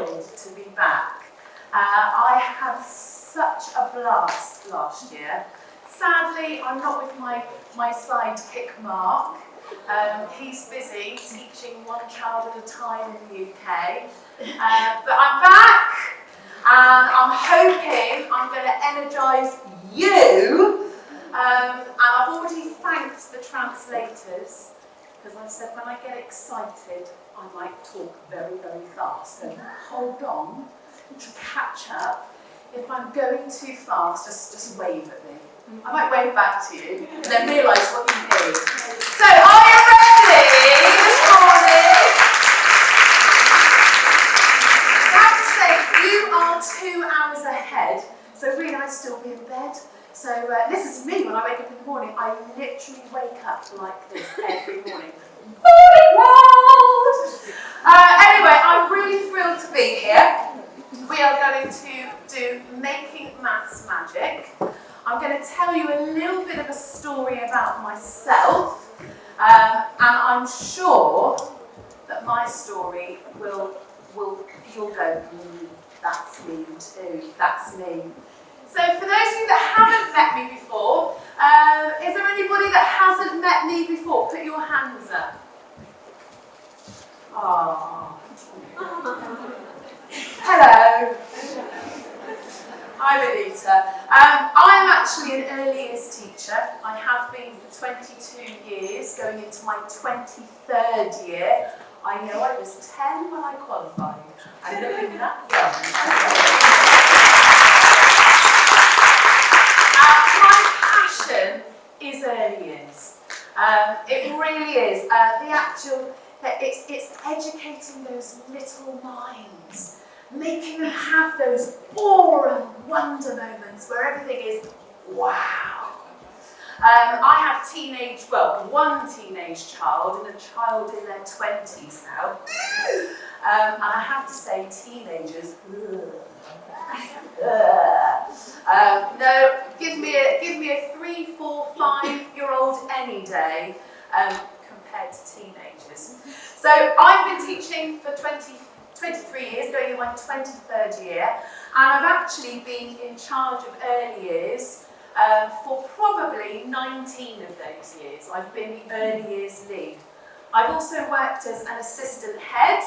thrilled to be back. I had such a blast last year. Sadly, I'm not with my sidekick Mark. He's busy teaching one child at a time in the UK. But I'm back, and I'm hoping I'm going to energise you. And I've already thanked the translators, because I said when I get excited, I might talk very, very fast. So hold on to catch up. If I'm going too fast, just wave at me. I might wave back to you, and then realise what you need. So, are you ready this morning? I have to say, you are 2 hours ahead, so really I'd still be in bed. So, this is me when I wake up in the morning. I literally wake up like this every morning. Morning world! Anyway, I'm really thrilled to be here. We are going to do Making Maths Magic. I'm going to tell you a little bit of a story about myself, and I'm sure that my story will you'll go, that's me too, that's me. So for those of you that haven't met me before, is there anybody that hasn't met me before? Put your hands up. Oh. Hello. I'm Anita. I'm actually an early years teacher. I have been for 22 years, going into my 23rd year. I know I was 10 when I qualified. I'm looking that young. My passion is early years. It really is. It's educating those little minds, making them have those awe and wonder moments where everything is wow. I have one teenage child and a child in their 20s now. And I have to say, teenagers, no, give me a 3, 4, 5-year-old any day compared to teenagers. So I've been teaching for 23 years, going in my 23rd year, and I've actually been in charge of early years for probably 19 of those years. I've been the early years lead. I've also worked as an assistant head,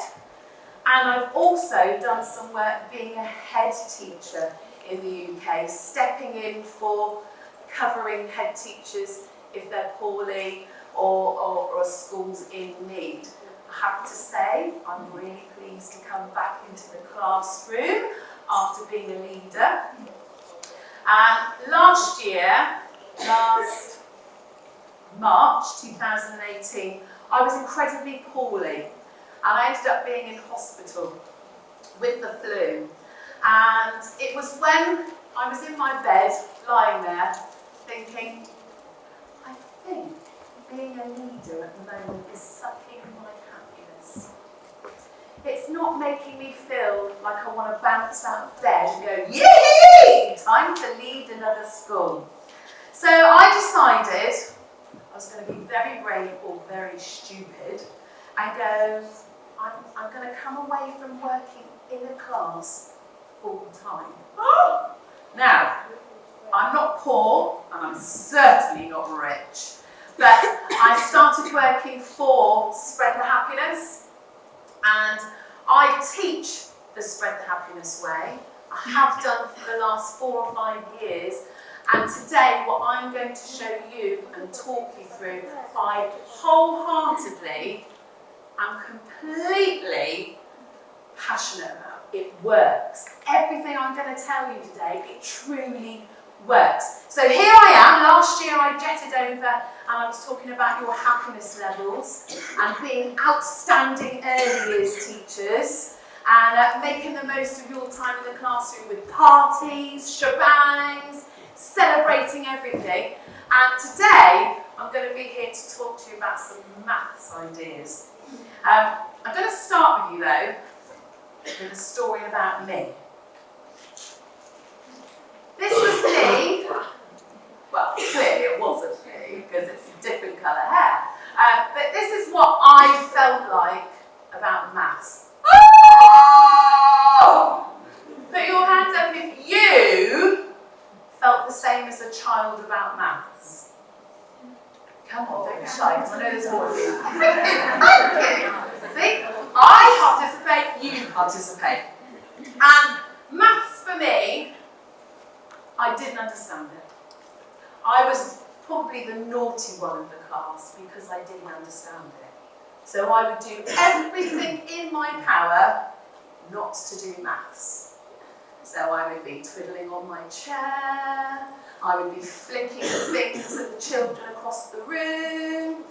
and I've also done some work being a head teacher in the UK, stepping in for covering head teachers if they're poorly or a school's in need. I have to say, I'm really pleased to come back into the classroom after being a leader. And last March 2018, I was incredibly poorly, and I ended up being in hospital with the flu. And it was when I was in my bed, lying there, thinking, I think being a leader at the moment is sucking my happiness. It's not making me feel like I want to bounce out of bed and go, yay! Time to lead another school. So I decided I was going to be very brave or very stupid and go, I'm going to come away from working in a class full time. Now, I'm not poor and I'm certainly not rich, but I started working for Spread the Happiness, and I teach the Spread the Happiness way. I have done for the last 4 or 5 years, and today what I'm going to show you and talk you through, I wholeheartedly and completely passionate about. It works. Everything I'm going to tell you today, it truly works. So here I am. Last year I jetted over and I was talking about your happiness levels and being outstanding early years teachers and making the most of your time in the classroom with parties, shebangs, celebrating everything. And today I'm going to be here to talk to you about some maths ideas. I'm going to start with you though with a story about me. This was me. Well, clearly it wasn't me because it's a different colour hair. But this is what I felt like about maths. same as a child about maths? Come on, don't be shy, because I know there's more of you. Thank you. See, I participate, you participate. And maths for me, I didn't understand it. I was probably the naughty one of the class because I didn't understand it. So I would do everything in my power not to do maths. So I would be twiddling on my chair, I would be flicking things at the children across the room.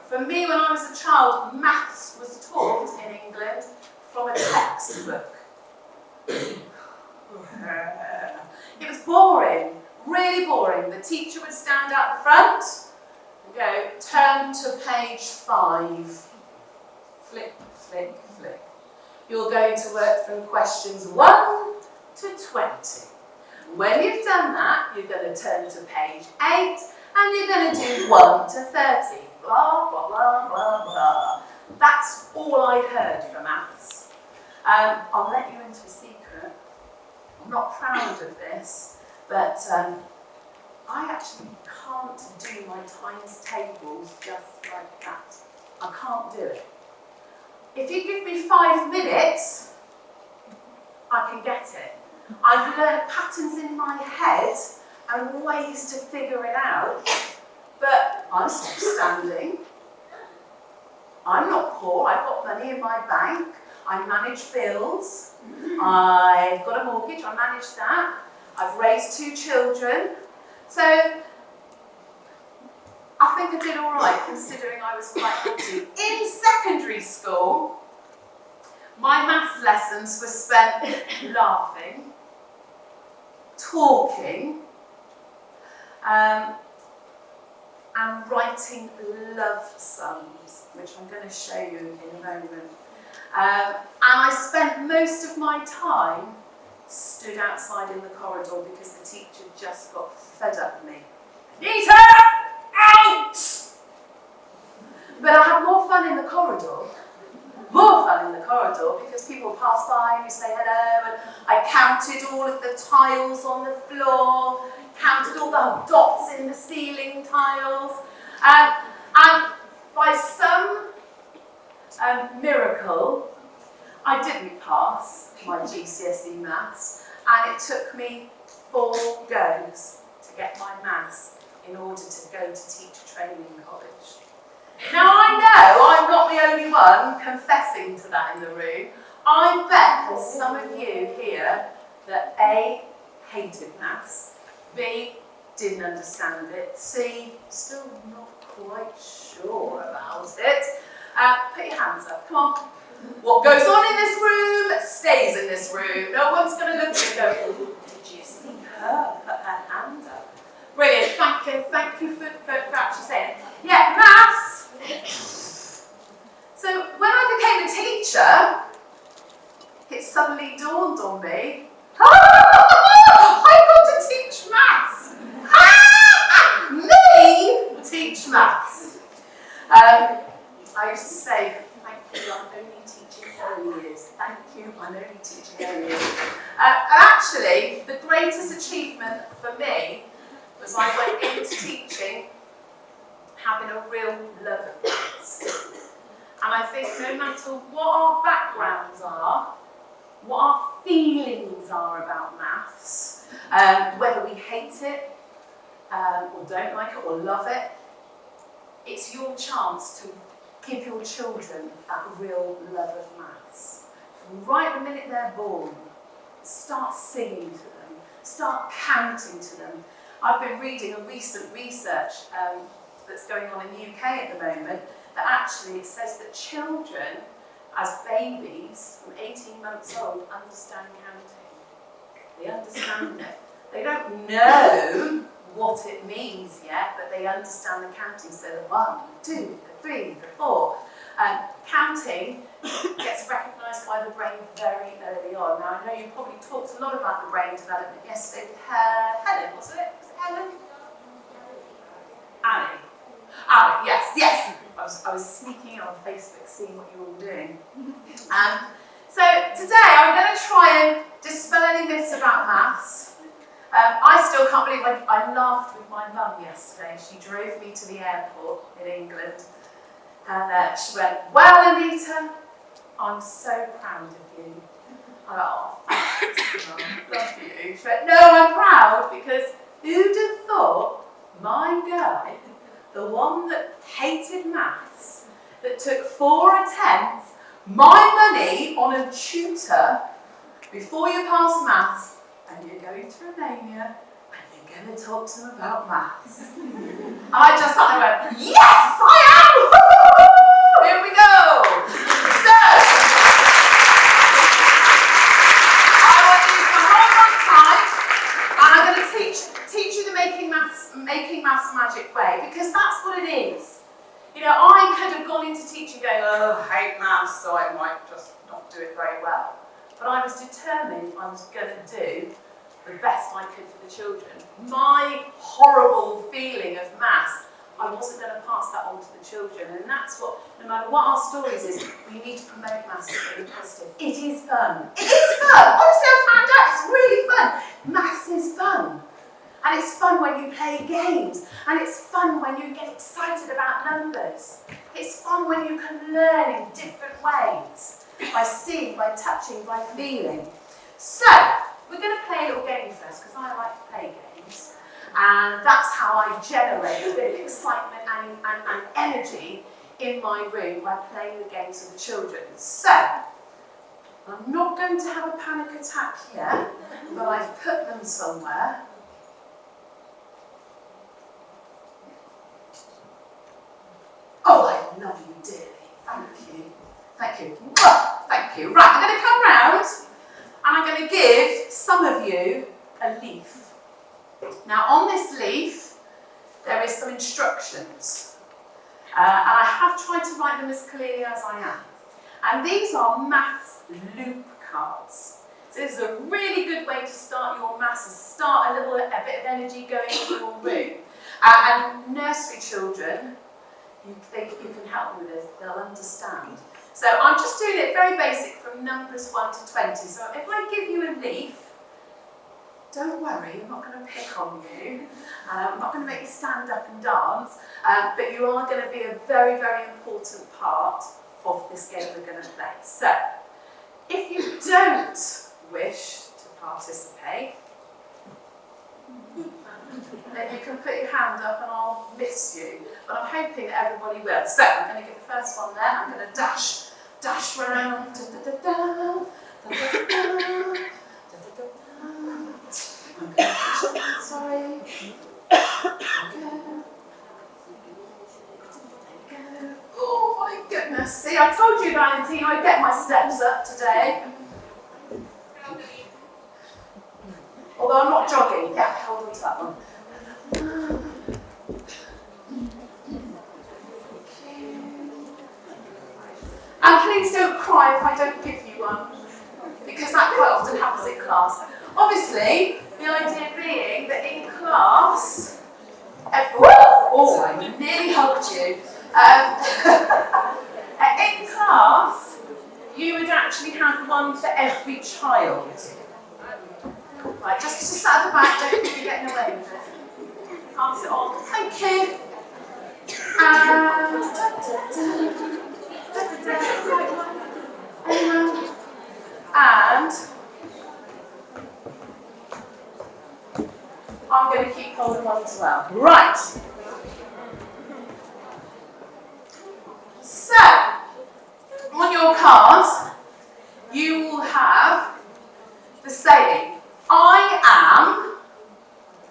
For me, when I was a child, maths was taught in England from a textbook. It was boring, really boring. The teacher would stand out the front and go, turn to page 5. Flick, flick, flick. You're going to work from questions 1 to 20. When you've done that, you're going to turn to page 8 and you're going to do 1 to 30. Blah, blah, blah, blah, blah. That's all I heard for maths. I'll let you into a secret. I'm not proud of this, but I actually can't do my times tables just like that. I can't do it. If you give me 5 minutes, I can get it. I've learned patterns in my head and ways to figure it out, but I'm still standing. I'm not poor, I've got money in my bank, I manage bills, I've got a mortgage, I manage that, I've raised 2 children, so I think I did all right considering I was quite naughty. In secondary school, my maths lessons were spent laughing, talking, and writing love songs, which I'm going to show you in a moment. And I spent most of my time stood outside in the corridor because the teacher just got fed up with me. Anita, out! But I had more fun in the corridor. More fun in the corridor because people pass by and you say hello, and I counted all of the tiles on the floor, counted all the dots in the ceiling tiles, and by some miracle, I didn't pass my GCSE maths, and it took me 4 goes to get my maths in order to go to teacher training college. Now I know I'm not the only one confessing to that in the room. I bet there's some of you here that A, hated maths, B, didn't understand it, C, still not quite sure about it. Put your hands up, come on. What goes on in this room stays in this room. No one's going to look at you and go, did you see her put her hand up? Brilliant, thank you for actually saying it. Yeah, maths. So when I became a teacher, it suddenly dawned on me, I've got to teach maths. Me teach maths. I used to say, thank you, I'm only teaching early years. Thank you, I'm only teaching early years. And actually, the greatest achievement for me was I went into teaching having a real love of maths. And I think no matter what our backgrounds are, what our feelings are about maths, whether we hate it, or don't like it, or love it, it's your chance to give your children that real love of maths. Right the minute they're born, start singing to them, start counting to them. I've been reading a recent research that's going on in the UK at the moment, that actually it says that children, as babies, from 18 months old, understand counting. They understand it. They don't know what it means yet, but they understand the counting. So the 1, 2, 3, 4. Counting gets recognised by the brain very early on. Now I know you probably talked a lot about the brain development yesterday with Helen, wasn't it? Was it Helen? Annie. Annie, yes. I was sneaking in on Facebook, seeing what you were all doing. So today I'm going to try and dispel any myths about maths, I still can't believe I laughed with my mum yesterday. She drove me to the airport in England. And she went, "Well, Anita, I'm so proud of you." I went, "Oh, thanks, Mum, love you." She went, "No, I'm proud because who'd have thought my guy, the one that hated maths, that took 4 attempts, my money on a tutor before you pass maths, and you're going to Romania, and you're going to talk to them about maths." I just sat there and went, "Yes, I am! Woo-hoo-hoo! Here we go!" So, I will use the whole of time, and I'm going to teach you the making maths magic way, because that's what it is. You know, I could have gone into teaching going, "Oh, I hate maths, so I might just not do it very well." But I was determined I was going to do the best I could for the children. My horrible feeling of maths, I wasn't going to pass that on to the children. And that's what, no matter what our stories is, we need to promote maths as being positive. It is fun. It is fun. Honestly, I found out it's really fun. Maths is fun. And it's fun when you play games. And it's fun when you get excited about numbers. It's fun when you can learn in different ways. By seeing, by touching, by feeling. So, we're going to play a little game first, because I like to play games. And that's how I generate a bit of excitement and energy in my room by playing the games with the children. So, I'm not going to have a panic attack here, but I've put them somewhere. Oh, I love you dearly. Thank you. Thank you. Well, thank you. Right, I'm going to come round and I'm going to give some of you a leaf. Now, on this leaf, there is some instructions. And I have tried to write them as clearly as I am. And these are maths loop cards. So this is a really good way to start your maths, and start a bit of energy going in your room. And nursery children, you can help them with this, they'll understand. So I'm just doing it very basic from numbers 1 to 20. So if I give you a leaf, don't worry, I'm not going to pick on you. I'm not going to make you stand up and dance. But you are going to be a very, very important part of this game we're going to play. So, if you don't wish to participate, then you can put your hand up and I'll miss you. But I'm hoping that everybody will. So, I'm going to give the first one there. I'm going to dash round. Sorry. Oh my goodness. See, I told you, Valentine, I'd get my steps up today. Although I'm not jogging. Yeah, hold on to that one. And please don't cry if I don't give you one, because that quite often happens in class. Obviously, the idea being that in class, oh, I nearly hugged you. In class, you would actually have one for every child. Right, just sat at the back, don't be getting away with it. Pass it on. Thank you. And I'm going to keep holding one as well. Right. So, on your cards, you will have the saying, I am,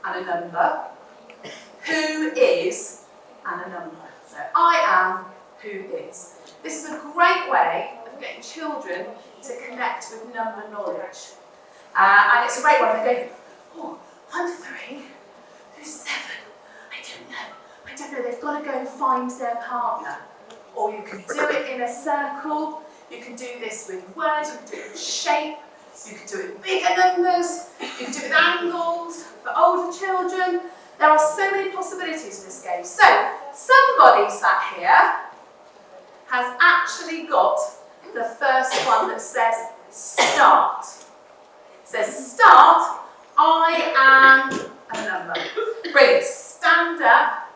and a number, who is, and a number. So, I am, who is. This is a great way of getting children to connect with number knowledge. And it's a great one. They go, oh, I'm 3, who's 7? I don't know. They've got to go and find their partner. Or you can do it in a circle. You can do this with words. You can do it with shape. You can do it with bigger numbers. You can do it with angles. For older children, there are so many possibilities in this game. So, somebody sat here has actually got the first one that says start. It says start, I Brilliant. Stand up.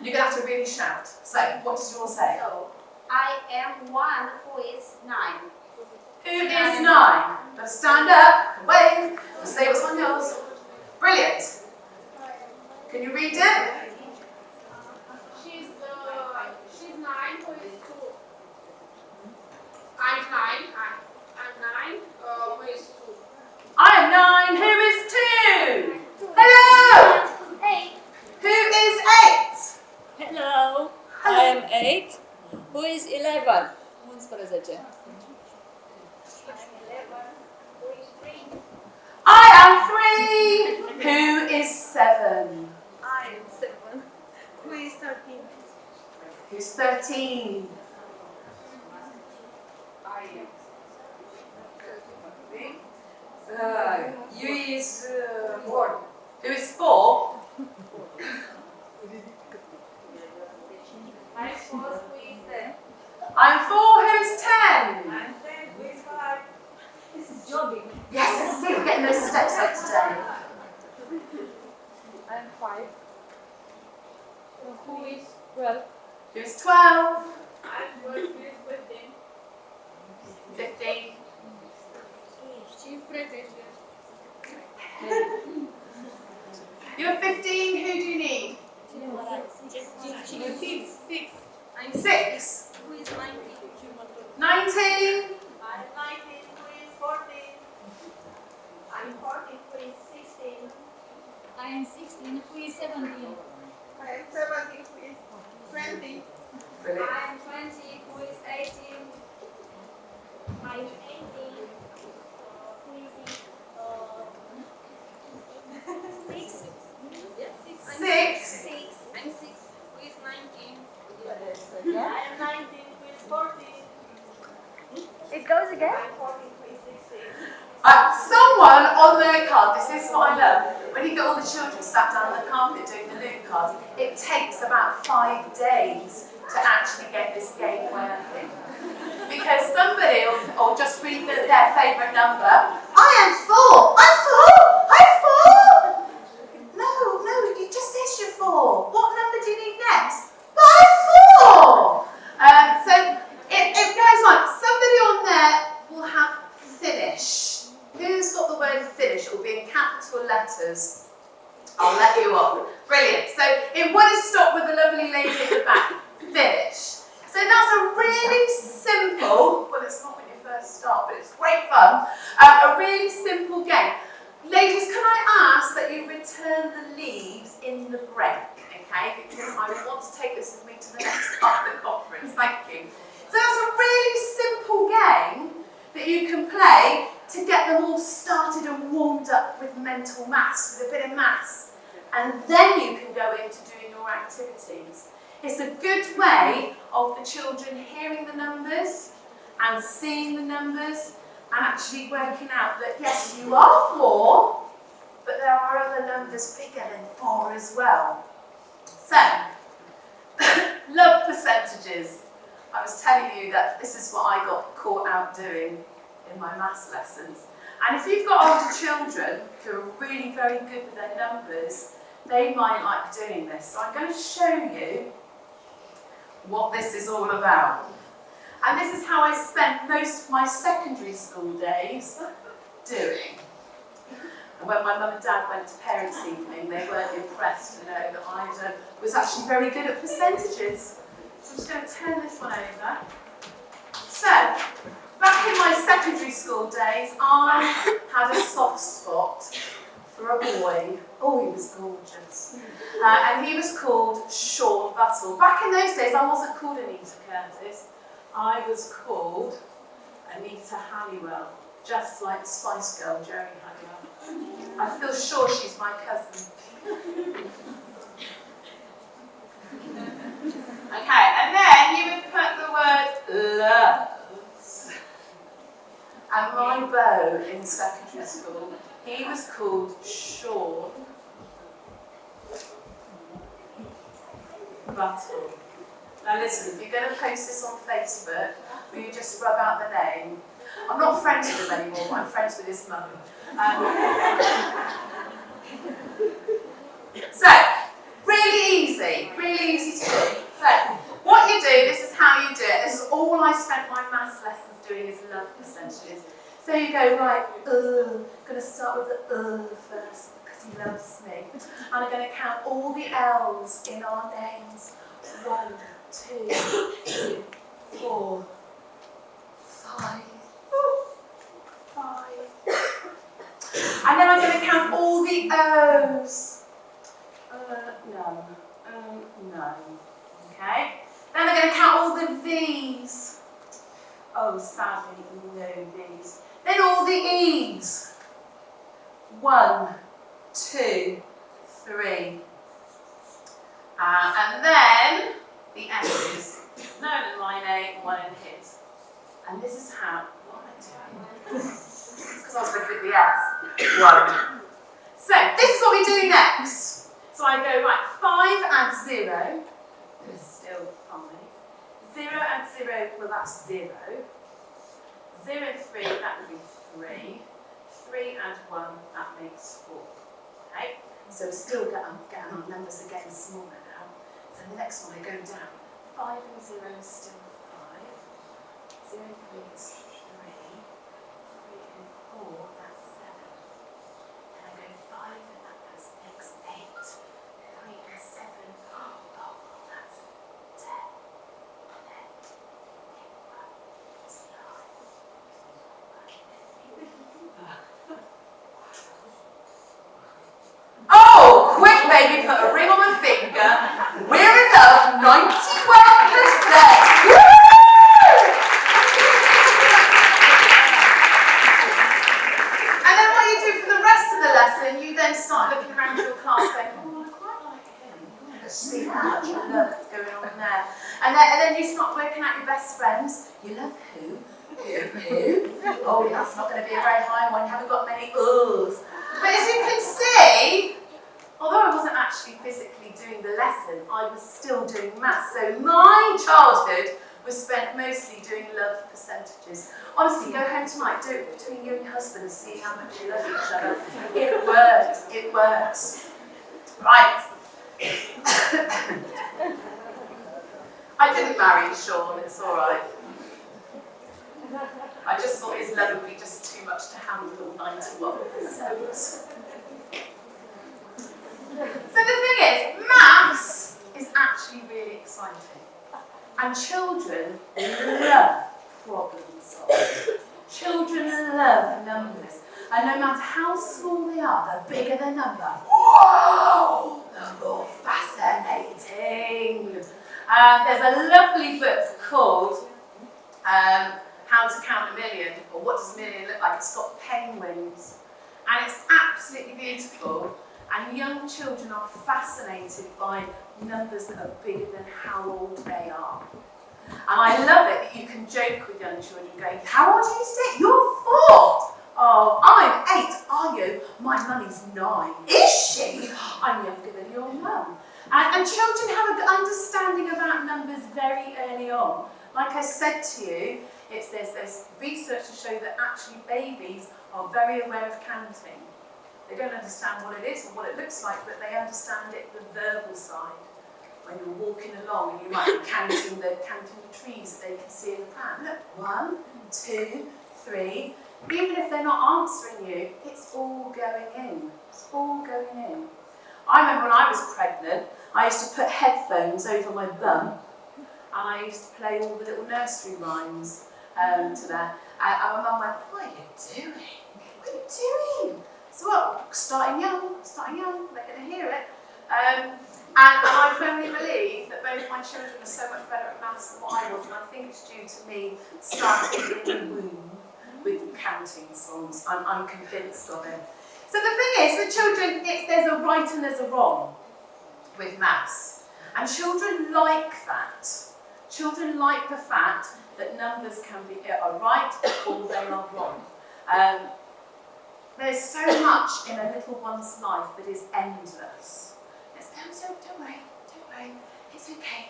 You're going to have to really shout. So, what does yours say? So, I am one who is 9. Who is 9? Now stand up, wave, and say what's on yours. Brilliant. Can you read it? She's 9 who is 2. I'm 9. I'm 9 who is 2. I am 9. Who is 2? Hello. 8. Who is 8? Hello, I am 8. Who is 11? 11. I am 3. Who is 7? I am 7. Who is 13? Who's 13? I am. You is 4. Who is 4? I'm 4 who is 10. I'm 4. Who is 10? I'm 10 who is 5. This is jobbing. Yes, see, we're getting those steps up today. I'm 5. Who is 12? Who's 12? I'm 12 who is 15. 15. She's British. You're 15. Who do you need? 6. I'm 6. who is 19. 19. I'm 19 who is 14. I'm 14 who is 16. I am 16. Who is 17? I'm 17 who is 20. Brilliant. I am 20. Who is 18? I am 18. Who is 6? Yes, 6. 6. I'm 6 who is 19. Yeah. I am 19 who is 14. It goes again? I'm 14 who is 16. Someone on their card, this is what I love, when you get all the children sat down on the carpet doing the loop cards, it takes about 5 days to actually get this game working. Because somebody will just read their favourite number. I am 4. I'm 4. I'm 4. No, it just says you're 4. What number do you need next? But I'm 4. So it goes on. Somebody on there will have finish. Who's got the word finish? It will be in capital letters. I'll let you on. Brilliant. So it would have stopped with the lovely lady at the back. Finish. So that's a really simple, well it's not when you first start, but it's great fun, a really simple game. Ladies, can I ask that you return the leaves in the break, okay? Because I want to take this with me to the next part of the conference. Thank you. So that's a really simple game that you can play to get them all started and warmed up with mental maths, with a bit of maths. And then you can go into doing your activities. It's a good way of the children hearing the numbers and seeing the numbers and actually working out that yes, you are 4, but there are other numbers bigger than 4 as well. So, love percentages. I was telling you that this is what I got caught out doing in my maths lessons. And if you've got older children who are really very good with their numbers, they might like doing this. So I'm going to show you what this is all about. And this is how I spent most of my secondary school days doing. And when my mum and dad went to parents' evening, they weren't impressed to know that I was actually very good at percentages. So I'm just going to turn this one over. So, back in my secondary school days, I had a soft spot for a boy. Oh, he was gorgeous. And he was called Sean Buttle. Back in those days, I wasn't called Anita Curtis. I was called Anita Halliwell, just like the Spice Girl, Jerry Halliwell. I feel sure she's my cousin. Okay, and then you would put the word loves. And my beau in secondary school, he was called Sean Buttle. Now listen, if you're going to post this on Facebook, will you just rub out the name? I'm not friends with him anymore, but I'm friends with his mum. So, spent my maths lessons doing is love percentages. So you go, right, going to start with the first because he loves me. And I'm going to count all the L's in our names. 1, 2, 3, 4, 5. 5. And then I'm going to count all the O's. No. No. Okay. Then I'm going to count all the V's. Oh, sadly, no V's. Then all the E's. 1, 2, 3. And then the S's. No in line A, 1 in his. And this is how. What am I doing? Because I was looking at the S. 1. So this is what we do next. So I go, right, 5 and 0 is still 5. 0 and 0, well that's 0. 0 and 3, that would be 3. 3 and 1, that makes 4. Okay? So still getting our numbers are getting smaller now. So the next one I go down. 5 and 0 is still 5. 0 and 3 is 3. 3 and 4, that's 7. Then I go 5 and that makes 8. 3 and 7, oh, that's 10. Oh, quick baby, put a ring on my finger. We're in love, 91%. Woo! And then what you do for the rest of the lesson, you then start looking around your class going, oh, I quite like him. Let's see how much love is going on in there. And then you start working out your best friends. You love who? Who? Oh, that's not going to be a very high one. You haven't got many O's. But as you can see, although I wasn't actually physically doing the lesson, I was still doing maths. So my childhood was spent mostly doing love percentages. Honestly, go home tonight, do it between you and your husband and see how much you love each other. It works, it works. Right. I didn't marry Sean, it's all right. I just thought his love would be just too much to handle 91%. So the thing is, maths is actually really exciting. And children love problem solving. Children love numbers. And no matter how small they are, the bigger the number, whoa, the more fascinating. There's a lovely book called How to Count a Million, or What Does a Million Look Like? It's got penguins. And it's absolutely beautiful. And young children are fascinated by numbers that are bigger than how old they are. And I love it that you can joke with young children going, how old are you today? You're 4. Oh, I'm 8. Are you? My mummy's 9. Is she? I'm younger than your mum. And children have an understanding about numbers very early on. Like I said to you, there's research to show that actually babies are very aware of counting. They don't understand what it is or what it looks like, but they understand it, the verbal side. When you're walking along and you might be counting the trees that they can see in the plan. Look, 1, 2, 3. Even if they're not answering you, it's all going in. It's all going in. I remember when I was pregnant, I used to put headphones over my bum and I used to play all the little nursery rhymes to that. And my mum went, what are you doing? What are you doing? So what, starting young, they're going to hear it. And I firmly believe that both my children are so much better at maths than what I was, and I think it's due to me starting in the womb with counting songs. I'm convinced of it. So the thing is, with children, there's a right and there's a wrong with maths. And children like that. Children like the fact that numbers can be right or they are wrong. There's so much in a little one's life that is endless. Don't worry, it's okay.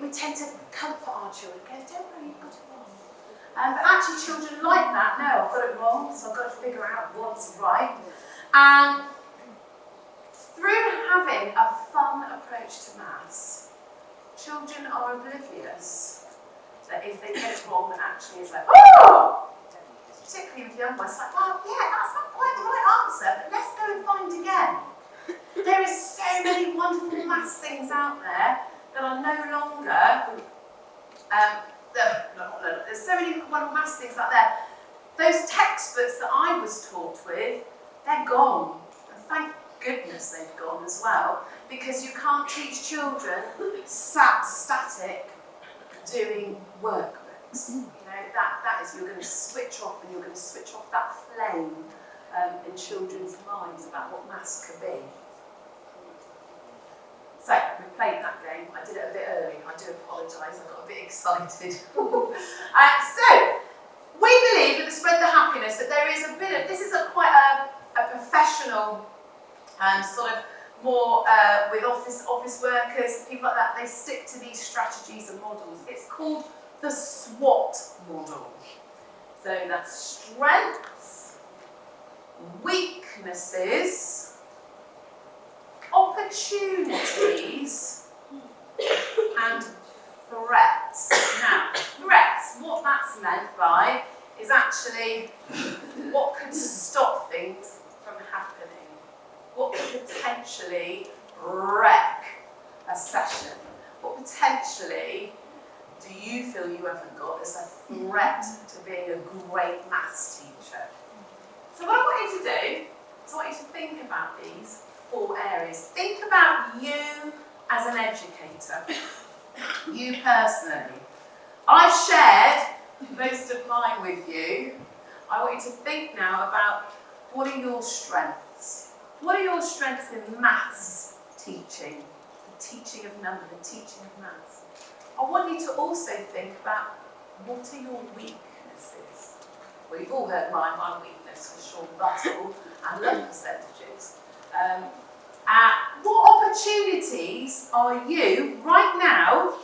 We tend to comfort our children. Don't worry, you've got it wrong. But actually children like that. No, I've got it wrong, so I've got to figure out what's right. And through having a fun approach to maths, children are oblivious that if they get it wrong, then actually it's like, oh! Particularly with young ones, it's like, well, yeah, that's not quite the right answer, but let's go and find again. There is so many wonderful maths things out there that are no longer, there's so many wonderful maths things out there. Those textbooks that I was taught with, they're gone. And thank goodness they've gone as well, because you can't teach children sat static doing workbooks. You know, that is, you're going to switch off, and you're going to switch off that flame in children's minds about what maths could be. So, we played that game. I did it a bit early. I do apologise, I got a bit excited. So, we believe with the Spread the Happiness that there is a bit of, this is quite a professional sort of more with office workers, people like that, they stick to these strategies and models. It's called the SWOT model. So that's strengths, weaknesses, opportunities, and threats. Now, threats, what that's meant by is actually what could stop things from happening. What could potentially wreck a session? What potentially do you feel you haven't got as a threat to being a great maths teacher? So what I want you to do is I want you to think about these 4 areas. Think about you as an educator, you personally. I've shared most of mine with you. I want you to think now about what are your strengths. What are your strengths in maths teaching? The teaching of numbers, the teaching of maths. I want you to also think about what are your weaknesses. Well, you've all heard my weakness was Sean Buttle and love percentages. What opportunities are you right now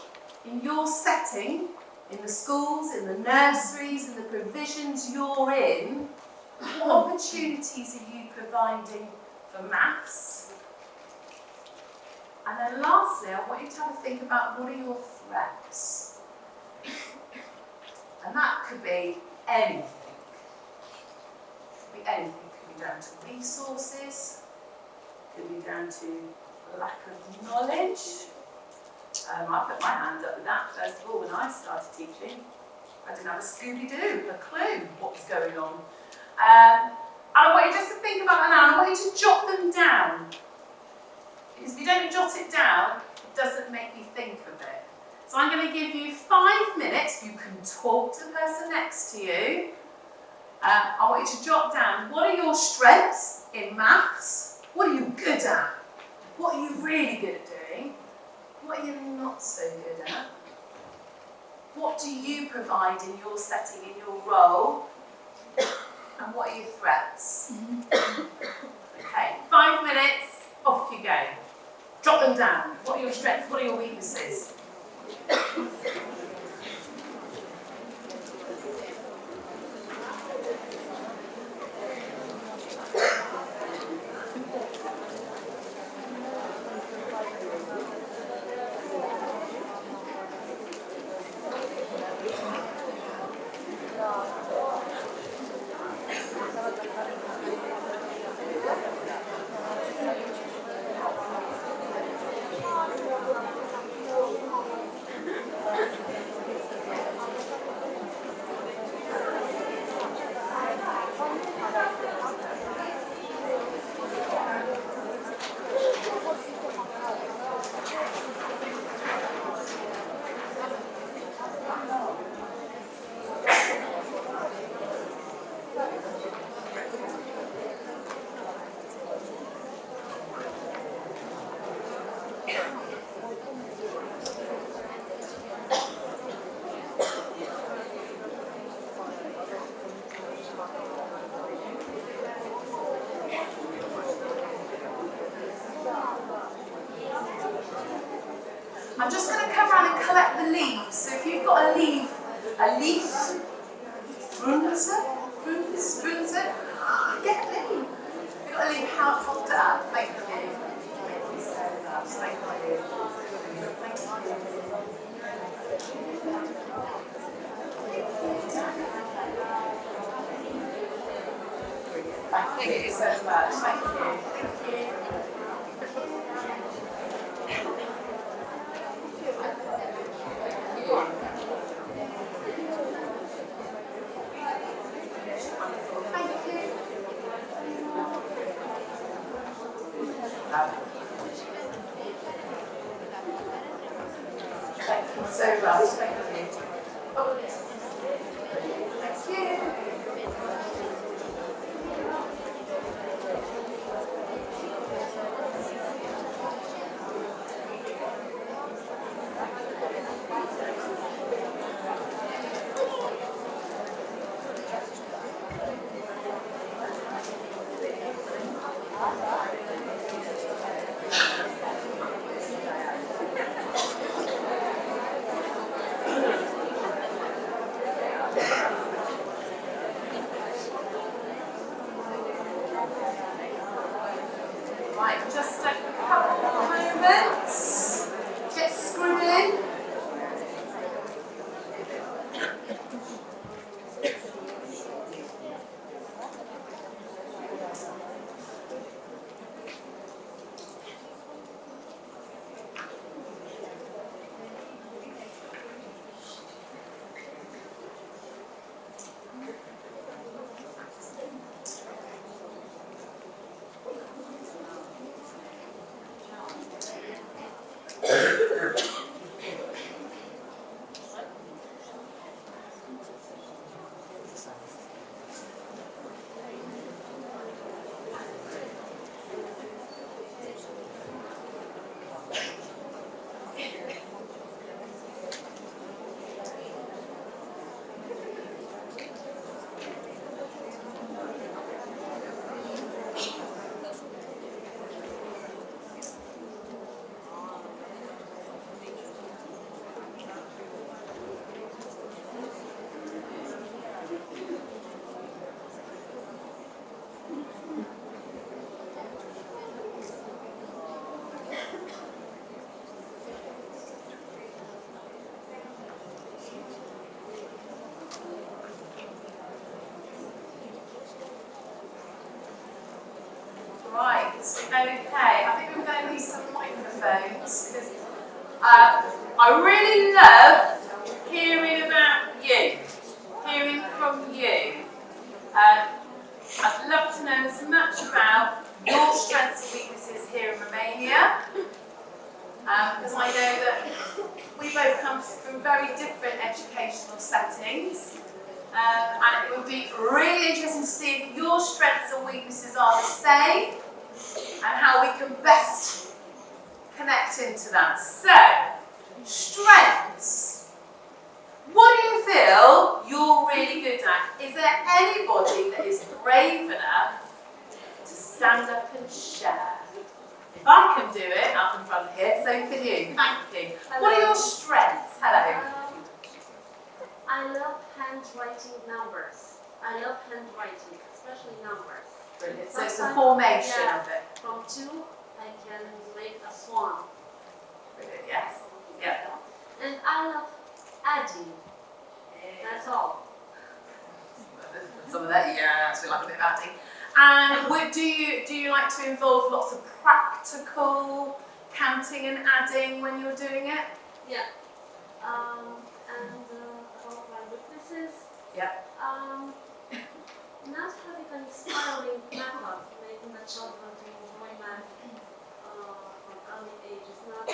in your setting, in the schools, in the nurseries, in the provisions you're in? What opportunities are you providing for maths? And then lastly, I want you to have a think about what are your threats. And that could be anything. It could be anything. It could be down to resources. It could be down to lack of knowledge. I put my hand up with that first of all when I started teaching. I didn't have a Scooby-Doo, a clue what was going on. And I want you just to think about that now, and I want you to jot them down. Because if you don't jot it down, it doesn't make you think of it. So I'm going to give you 5 minutes. You can talk to the person next to you. I want you to jot down, what are your strengths in maths? What are you good at? What are you really good at doing? What are you not so good at? What do you provide in your setting, in your role? And what are your threats? Okay, 5 minutes, off you go. Jot them down. What are your strengths? What are your weaknesses? I'm just going to come around and collect the leaves. So if you've got a leaf, Frunze, get a leaf. If you've got a leaf, how hold it up. Thank you. Thank you so much. Thank you. Thank you. Thank you so much. Thank you. Thank you so much. Thank you. Thank you. Right, just a couple of moments. Get scribbling. Right, okay, I think we're going to need some microphones because I really love hearing about you, hearing from you. I'd love to know as much about your strengths and weaknesses here in Romania, because I know that we both come from very different educational settings. And it would be really interesting to see if your strengths and weaknesses are the same and how we can best connect into that. So, strengths. What do you feel you're really good at? Is there anybody that is brave enough to stand up and share? If I can do it up in front here, so can you. Thank you. Hello. What are your strengths? Hello. I love handwriting numbers. I love handwriting, especially numbers. Brilliant. So it's the formation Yeah. of it. From 2, I can make a swan. Brilliant, yes. Yeah. And I love adding. That's all. Some of that, yeah, so like a bit of adding. And do you like to involve lots of practical counting and adding when you're doing it? Yeah. And about my weaknesses. Yeah. Not having an inspiring method, making the children to enjoy math from early ages, not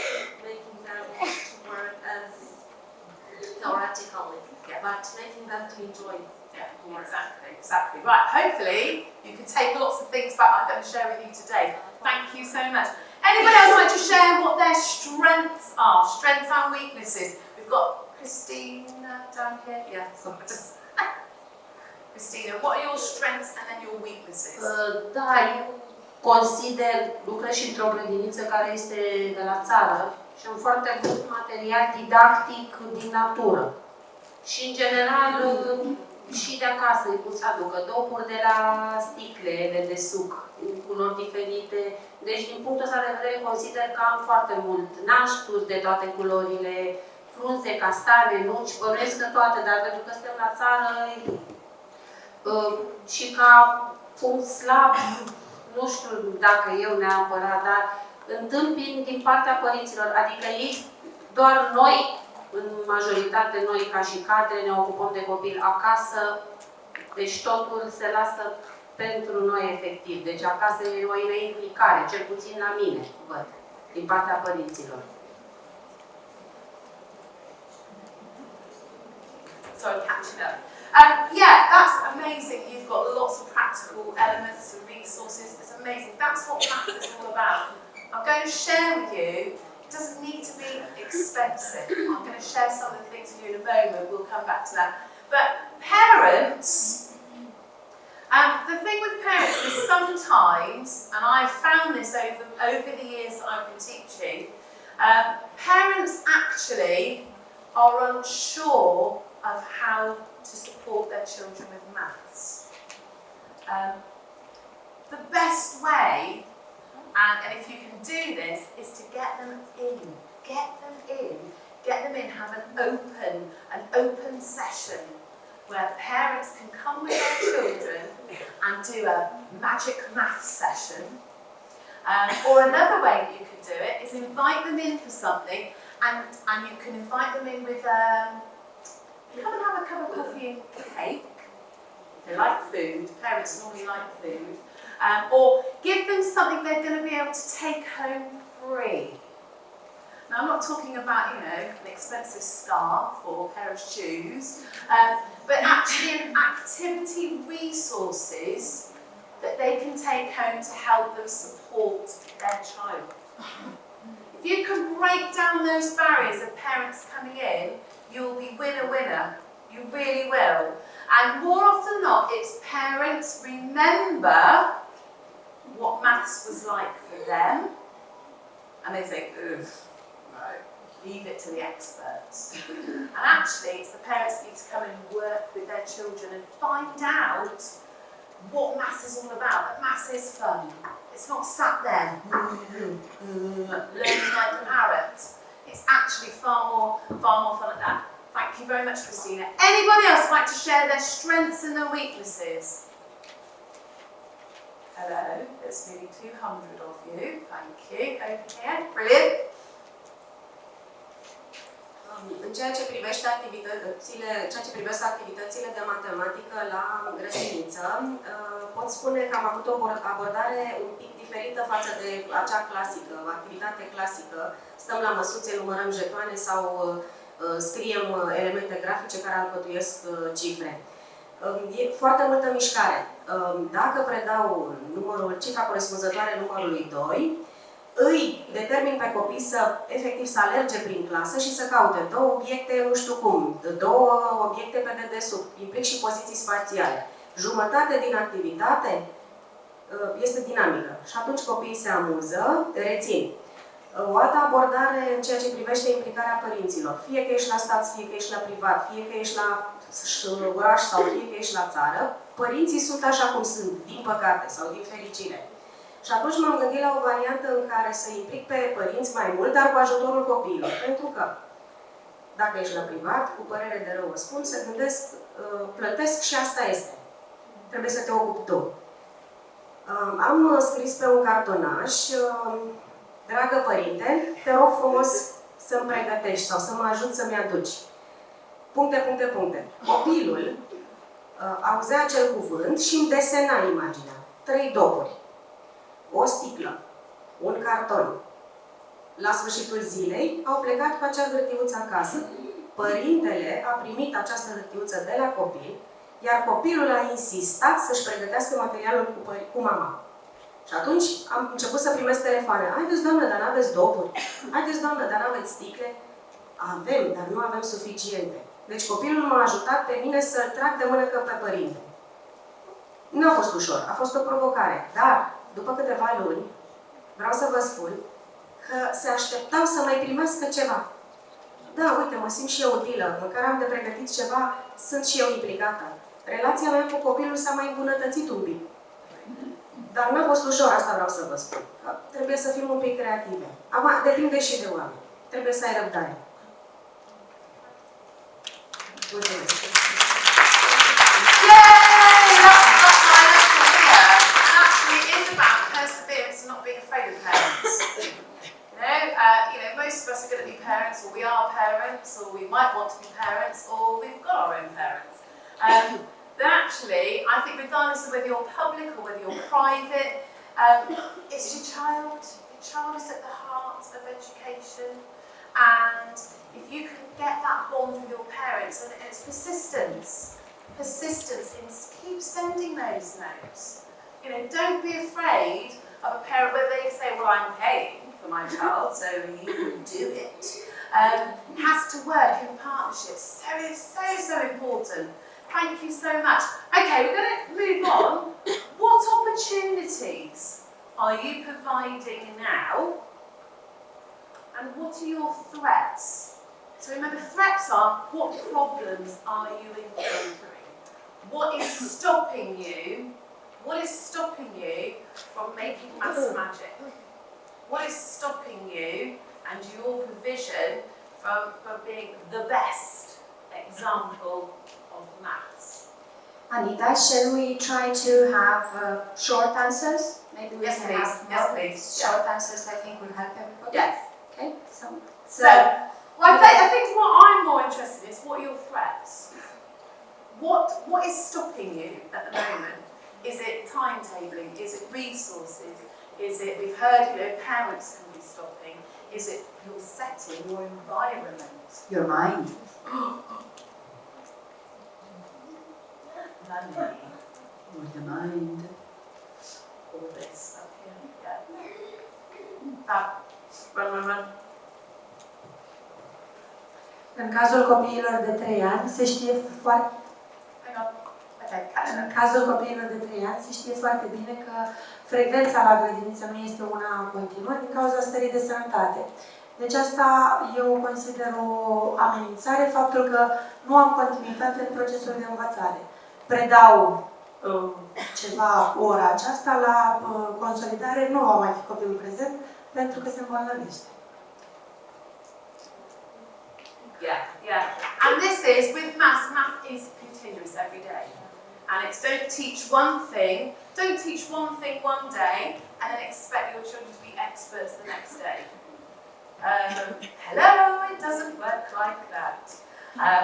making them to work as theoretically, but making them to enjoy. Yeah, exactly. Right, hopefully you can take lots of things back I'm going to share with you today. Thank you so much. Anybody else like to share what their strengths are? Strengths and weaknesses. We've got Christina down here. Yeah, Christina, what are your strengths and then your weaknesses? Da, eu consider, lucrez și într-o grădiniță care este de la țară și am foarte mult material didactic din natură. Și, în general, și de acasă îi pot să aducă dopuri de la sticlele de suc, în culori diferite. Deci, din punctul ăsta de vedere, consider că am foarte mult nașturi de toate culorile, frunze, castane, nuci, bănuiesc că toate, dar pentru că suntem la țară și ca punct slab, nu știu dacă eu neapărat, dar întâmpin din partea părinților, adică ei, doar noi, în majoritate, noi ca și cadre, ne ocupăm de copil acasă, deci totul se lasă pentru noi efectiv. Deci acasă e o implicare, cel puțin la mine, văd, din partea părinților. Sorry, catching up. Yeah, that's amazing. You've got lots of practical elements and resources. It's amazing. That's what maths is all about. I'm going to share with you, it doesn't need to be expensive. I'm going to share some of the things with you in a moment. We'll come back to that. But parents, the thing with parents is sometimes, and I've found this over the years that I've been teaching, parents actually are unsure of how to support their children with maths. The best way, and if you can do this, is to get them in. Get them in. Get them in. Have an open session where parents can come with their children and do a magic maths session. Or another way that you can do it is invite them in for something, and you can invite them in with come and have a cup of coffee and cake. They like food. Parents normally like food. Or give them something they're going to be able to take home free. Now, I'm not talking about, an expensive scarf or a pair of shoes, but actually an activity resources that they can take home to help them support their child. If you can break down those barriers of parents coming in, you'll be winner. You really will. And more often than not, it's parents remember what maths was like for them, and they think, ugh, no, leave it to the experts. And actually, it's the parents that need to come and work with their children and find out what maths is all about. That maths is fun. It's not sat there learning like a parrot. It's actually far more fun than that. Thank you very much, Christina. Anybody else like to share their strengths and their weaknesses? Hello, there's nearly 200 of you. Thank you. Over here. Brilliant. În ceea ce privește activitățile de matematică la grădiniță, pot spune că am avut o abordare un pic diferită față de acea clasică, o activitate clasică. Stăm la măsuțe, numărăm jetoane sau scriem elemente grafice care alcătuiesc cifre. E foarte multă mișcare. Dacă predau cifra corespunzătoare numărului 2, îi determin pe copii efectiv să alerge prin clasă și să caute două obiecte, nu știu cum, două obiecte pe dedesubt, implic și poziții spațiale. Jumătate din activitate este dinamică și atunci copiii se amuză, rețin. O altă abordare în ceea ce privește implicarea părinților. Fie că ești la stat, fie că ești la privat, fie că ești la oraș sau fie că ești la țară, părinții sunt așa cum sunt, din păcate sau din fericire. Și atunci m-am gândit la o variantă în care să implic pe părinți mai mult, dar cu ajutorul copiilor. Pentru că, dacă ești la privat, cu părere de rău vă spun, se gândesc, plătesc și asta este. Trebuie să te ocupi tu. Am scris pe un cartonaș, dragă părinte, te rog frumos să-mi pregătești sau să mă ajut să-mi aduci. Puncte. Copilul auzea acel cuvânt și îmi desena imaginea. 3 dopuri. O sticlă, un carton. La sfârșitul zilei au plecat cu acea hârtiuță acasă. Părintele a primit această hârtiuță de la copil, iar copilul a insistat să-și pregătească materialul cu mama. Și atunci am început să primesc telefoane. Haideți, doamnă, dar n-aveți dopuri. Haideți, doamnă, dar n-aveți sticle. Avem, dar nu avem suficiente. Deci copilul m-a ajutat pe mine să-l trag de mână pe părinte. Nu a fost ușor, a fost o provocare. Dar, după câteva luni, vreau să vă spun că se așteptau să mai primească ceva. Da, uite, mă simt și eu utilă. Măcar am de pregătit ceva, sunt și eu implicată. Relația mea cu copilul s-a mai îmbunătățit un pic. Dar n-a fost ușor, asta vreau să vă spun. Că trebuie să fim un pic creative. Acum, depinde și de oameni. Trebuie să ai răbdare. Mulțumesc! Yay! That's my lesson here. And actually it is about perseverance and not being afraid of parents. Most of us are going to be parents, or we are parents, or we might want to be parents, or we've got our own parents. But actually, I think regardless of whether you're public or whether you're private, it's your child. Your child is at the heart of education. And if you can get that bond with your parents, and it's persistence in keep sending those notes. Don't be afraid of a parent where they say, well, I'm paying for my child, so you can do it. Has to work in partnership. So important. Thank you so much. Okay, we're going to move on. What opportunities are you providing now? And what are your threats? So remember, threats are what problems are you encountering? What is stopping you? What is stopping you from making maths magic? What is stopping you and your provision from being the best example of maths? Anita, shall we try to have short answers? Maybe we Yes, can please. have Yes, more. please. Short answers, I think, will help everybody. Yes. Okay. So I think what I'm more interested in is what are your threats? What is stopping you at the moment? Is it timetabling? Is it resources? Is it, we've heard, parents can be stopping. Is it your setting, your environment? Your mind. Money. Or the mind. All this stuff here. Yeah. Run. În cazul copiilor de 3 ani se știe foarte Hang on. Okay, În cazul copiilor de 3 ani se știe foarte bine că frecvența la grădiniță nu este una continuă din cauza stării de sănătate. Deci asta eu consider o amenințare, faptul că nu am continuitate în procesul de învățare. Predau ceva ora aceasta, la consolidare nu va mai fi copilul prezent pentru că se îmbolnăvește. Yeah. And this is, with maths, math is continuous every day. And it's don't teach one thing one day, and then expect your children to be experts the next day. Hello, it doesn't work like that.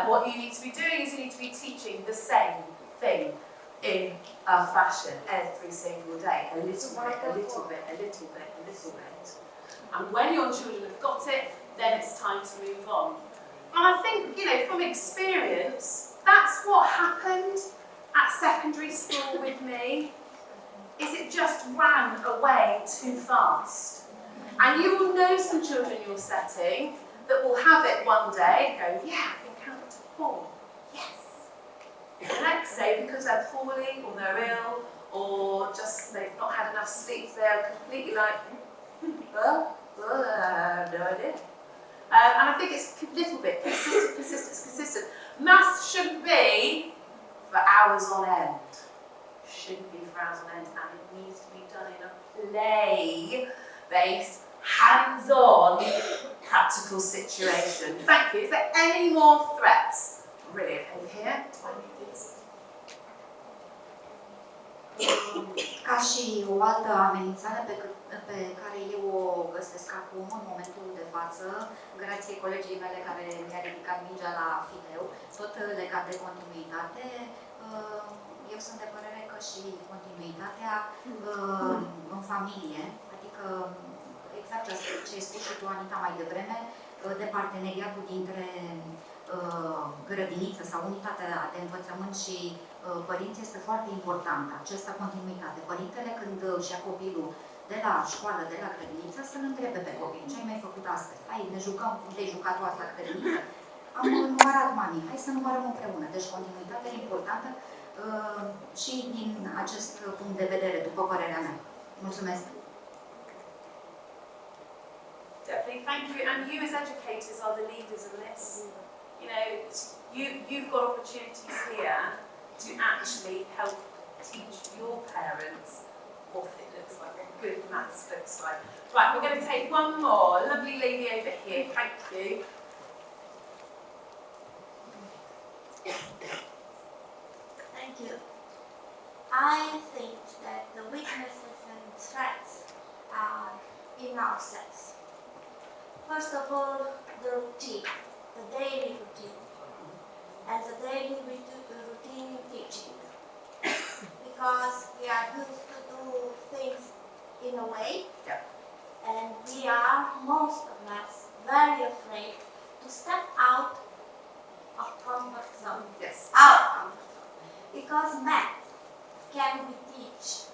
What you need to be doing is you need to be teaching the same thing in a fashion every single day. A little bit. And when your children have got it, then it's time to move on. And I think, from experience, that's what happened at secondary school with me, is it just ran away too fast. And you will know some children in your setting that will have it one day, go, yeah, I can count to 4, yes. The next day, because they're poorly, or they're ill, or just they've not had enough sleep, they're completely like, no idea. And I think it's a little bit consistent. Maths shouldn't be for hours on end. And it needs to be done in a play-based, hands-on, practical situation. Thank you. Is there any more threats? Brilliant. Over here. Ca și o altă amenințare pe care eu o găsesc acum, în momentul de față, grație colegii mele care mi-a ridicat mingea la fileu, tot legat de continuitate, eu sunt de părere că și continuitatea în familie, adică exact ce ai spus și tu, Anita, mai devreme, de parteneriatul dintre grădiniță sau unitatea de învățământ și părinți este foarte important, această continuitate. Părintele, când își ia copilul de la școală, de la grădiniță, să-l întrebe pe copil, ce ai mai făcut astăzi? Hai, ne jucăm, cum te-ai jucat tu asta la grădiniță? Am numărat, mami, hai să numărăm împreună. Deci continuitatea e importantă și din acest punct de vedere, după părerea mea. Mulțumesc! Definitely, thank you. And you as educators are the leaders in this. You've got opportunities here to actually help teach your parents what it looks like, what good maths looks like. Right, we're going to take one more. Lovely lady over here, thank you. in ourselves. First of all, the routine, the daily routine, and the daily routine teaching. Because we are used to do things in a way, and we are, most of us, very afraid to step out of comfort zone. Yes. Out of comfort zone. Because math can we teach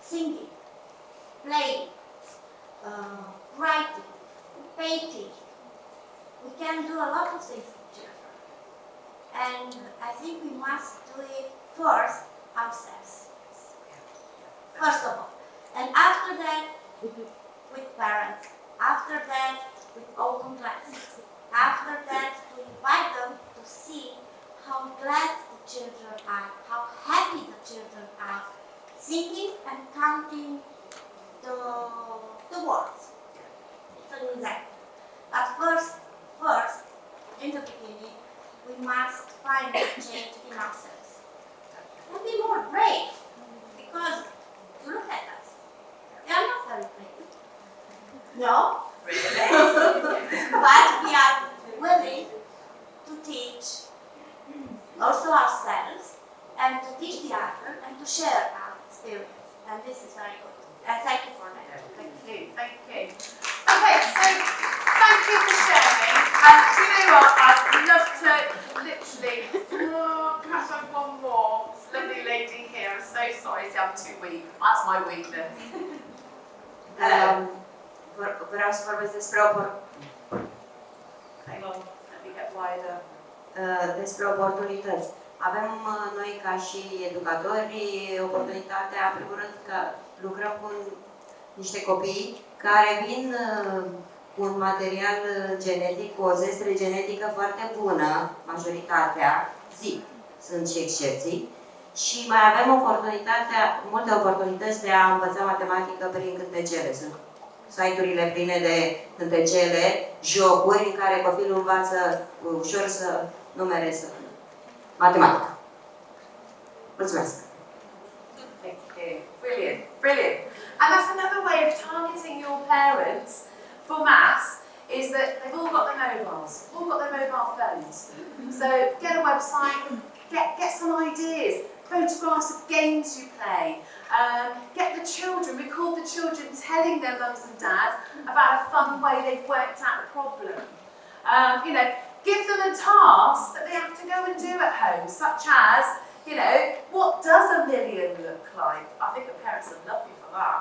singing, playing, writing, painting. We can do a lot of things with children. And I think we must do it first ourselves. First of all. And after that, with parents. After that, with open classes. After that, to invite them to see how glad the children are, how happy the children are, singing and counting the words. It's an example. But first, in the beginning, we must find a change in ourselves. And be more brave, because you look at us. We are not very brave. No? Really? But we are willing to teach also ourselves, and to teach the other, and to share our experience. And this is very good. And thank you for that. Thank you, thank you. Okay, so thank you for sharing. And do you know what? I'd love to literally, perhaps I've one more. This lovely lady here. I'm so sorry to have too weak. That's my weakness. Vreau să vorbesc despre Hang on, let me get wider. Despre oportunități. Avem noi ca și educatori oportunitatea, în primul rând, că lucrăm cu niște copii care vin cu un material genetic, cu o zestre genetică foarte bună, majoritatea, zic, sunt și excepții, și mai avem multe oportunități de a învăța matematică prin cântecele. Sunt site-urile pline de cântecele, jocuri în care copilul învață ușor să numere, matematică. Mulțumesc! Thank you. Brilliant, brilliant. And that's another way of targeting your parents for maths, is that they've all got their mobiles, all got their mobile phones. So get a website, get some ideas, photographs of games you play, get the children, record the children telling their mums and dads about a fun way they've worked out a problem. You know, give them a task that they have to go and do at home, such as, you know, what does a million look like? I think the parents would love you for that.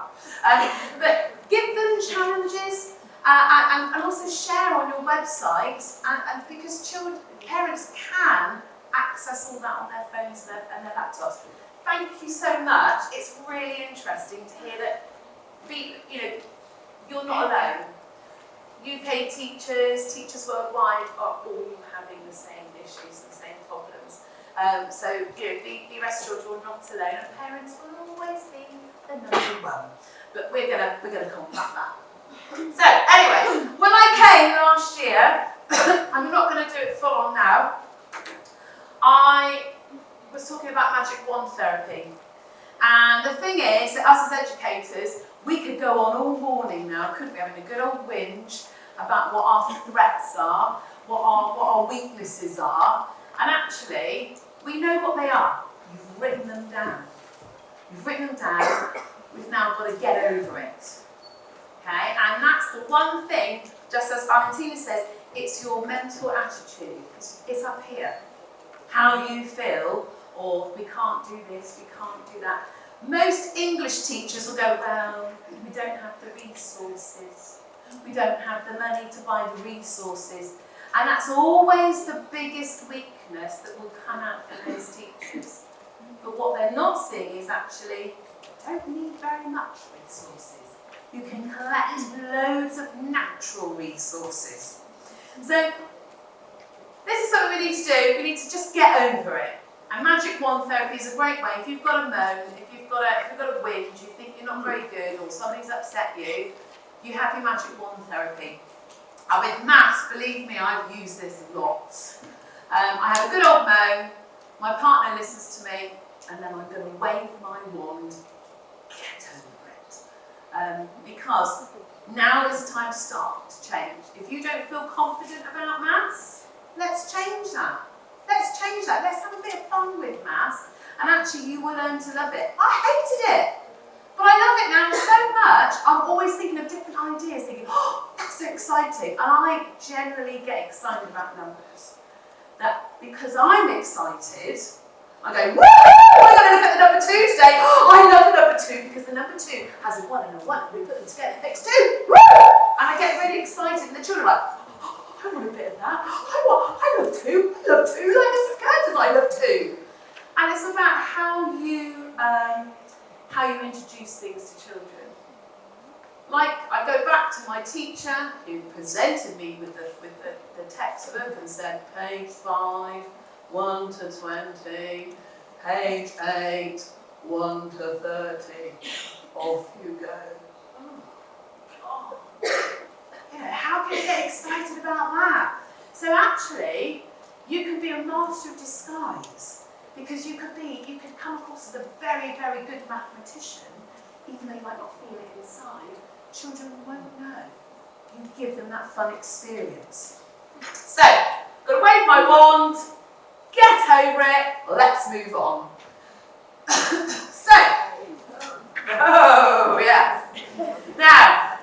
But give them challenges and also share on your website, and because parents can access all that on their phones and their laptops. Thank you so much. It's really interesting to hear that you're not alone. UK teachers worldwide are all having the same issues, the same problems. So be rest assured you're not alone, and parents will always be the number one. But we're gonna combat that. So anyway, when I came last year, I'm not going to do it full on now. I was talking about magic wand therapy, and the thing is that us as educators, we could go on all morning now, couldn't we, having a good old whinge about what our threats are, what our weaknesses are, and actually we know what they are. You've written them down. You've written them down. We've now got to get over it. Okay, and that's the one thing. Just as Valentina says, it's your mental attitude. It's up here. How you feel, or we can't do this, we can't do that. Most English teachers will go, well, we don't have the resources. We don't have the money to buy the resources. And that's always the biggest weakness that will come out from those teachers. But what they're not seeing is actually, you don't need very much resources. You can collect loads of natural resources. So this is something we need to do. We need to just get over it. And magic wand therapy is a great way. If you've got a moan, if you've got a whinge, you think you're not very good, or somebody's upset you, you have your magic wand therapy. And with maths, believe me, I've used this a lot. I have a good old moan, my partner listens to me, and then I'm going to wave my wand, get over it. because now is the time to start to change. If you don't feel confident about maths, let's change that. Let's change that. Let's have a bit of fun with maths, and actually you will learn to love it. I hated it, but I love it now so much. I'm always thinking of different ideas, thinking, oh, that's so exciting. And I generally get excited about numbers. That because I'm excited, I go, woo! We're going to look at the number 2 today. Oh, I love the number 2 because the number 2 has a 1 and a 1. We put them together, it makes 2. Woo! And I get really excited, and the children are like, oh, I want a bit of that. I love 2. I love 2. Like Mrs. Curtis, I love 2. And it's about how you introduce things to children. Like, I go back to my teacher who presented me with the textbook and said, page 5, 1 to 20, page 8, 1 to 30, off you go. Oh, you know, how can you get excited about that? So actually, you can be a master of disguise, because you could come across as a very, very good mathematician, even though you might not feel it inside. Children won't know. You give them that fun experience. So, got to wave my wand, get over it, let's move on. So, oh yes. Now,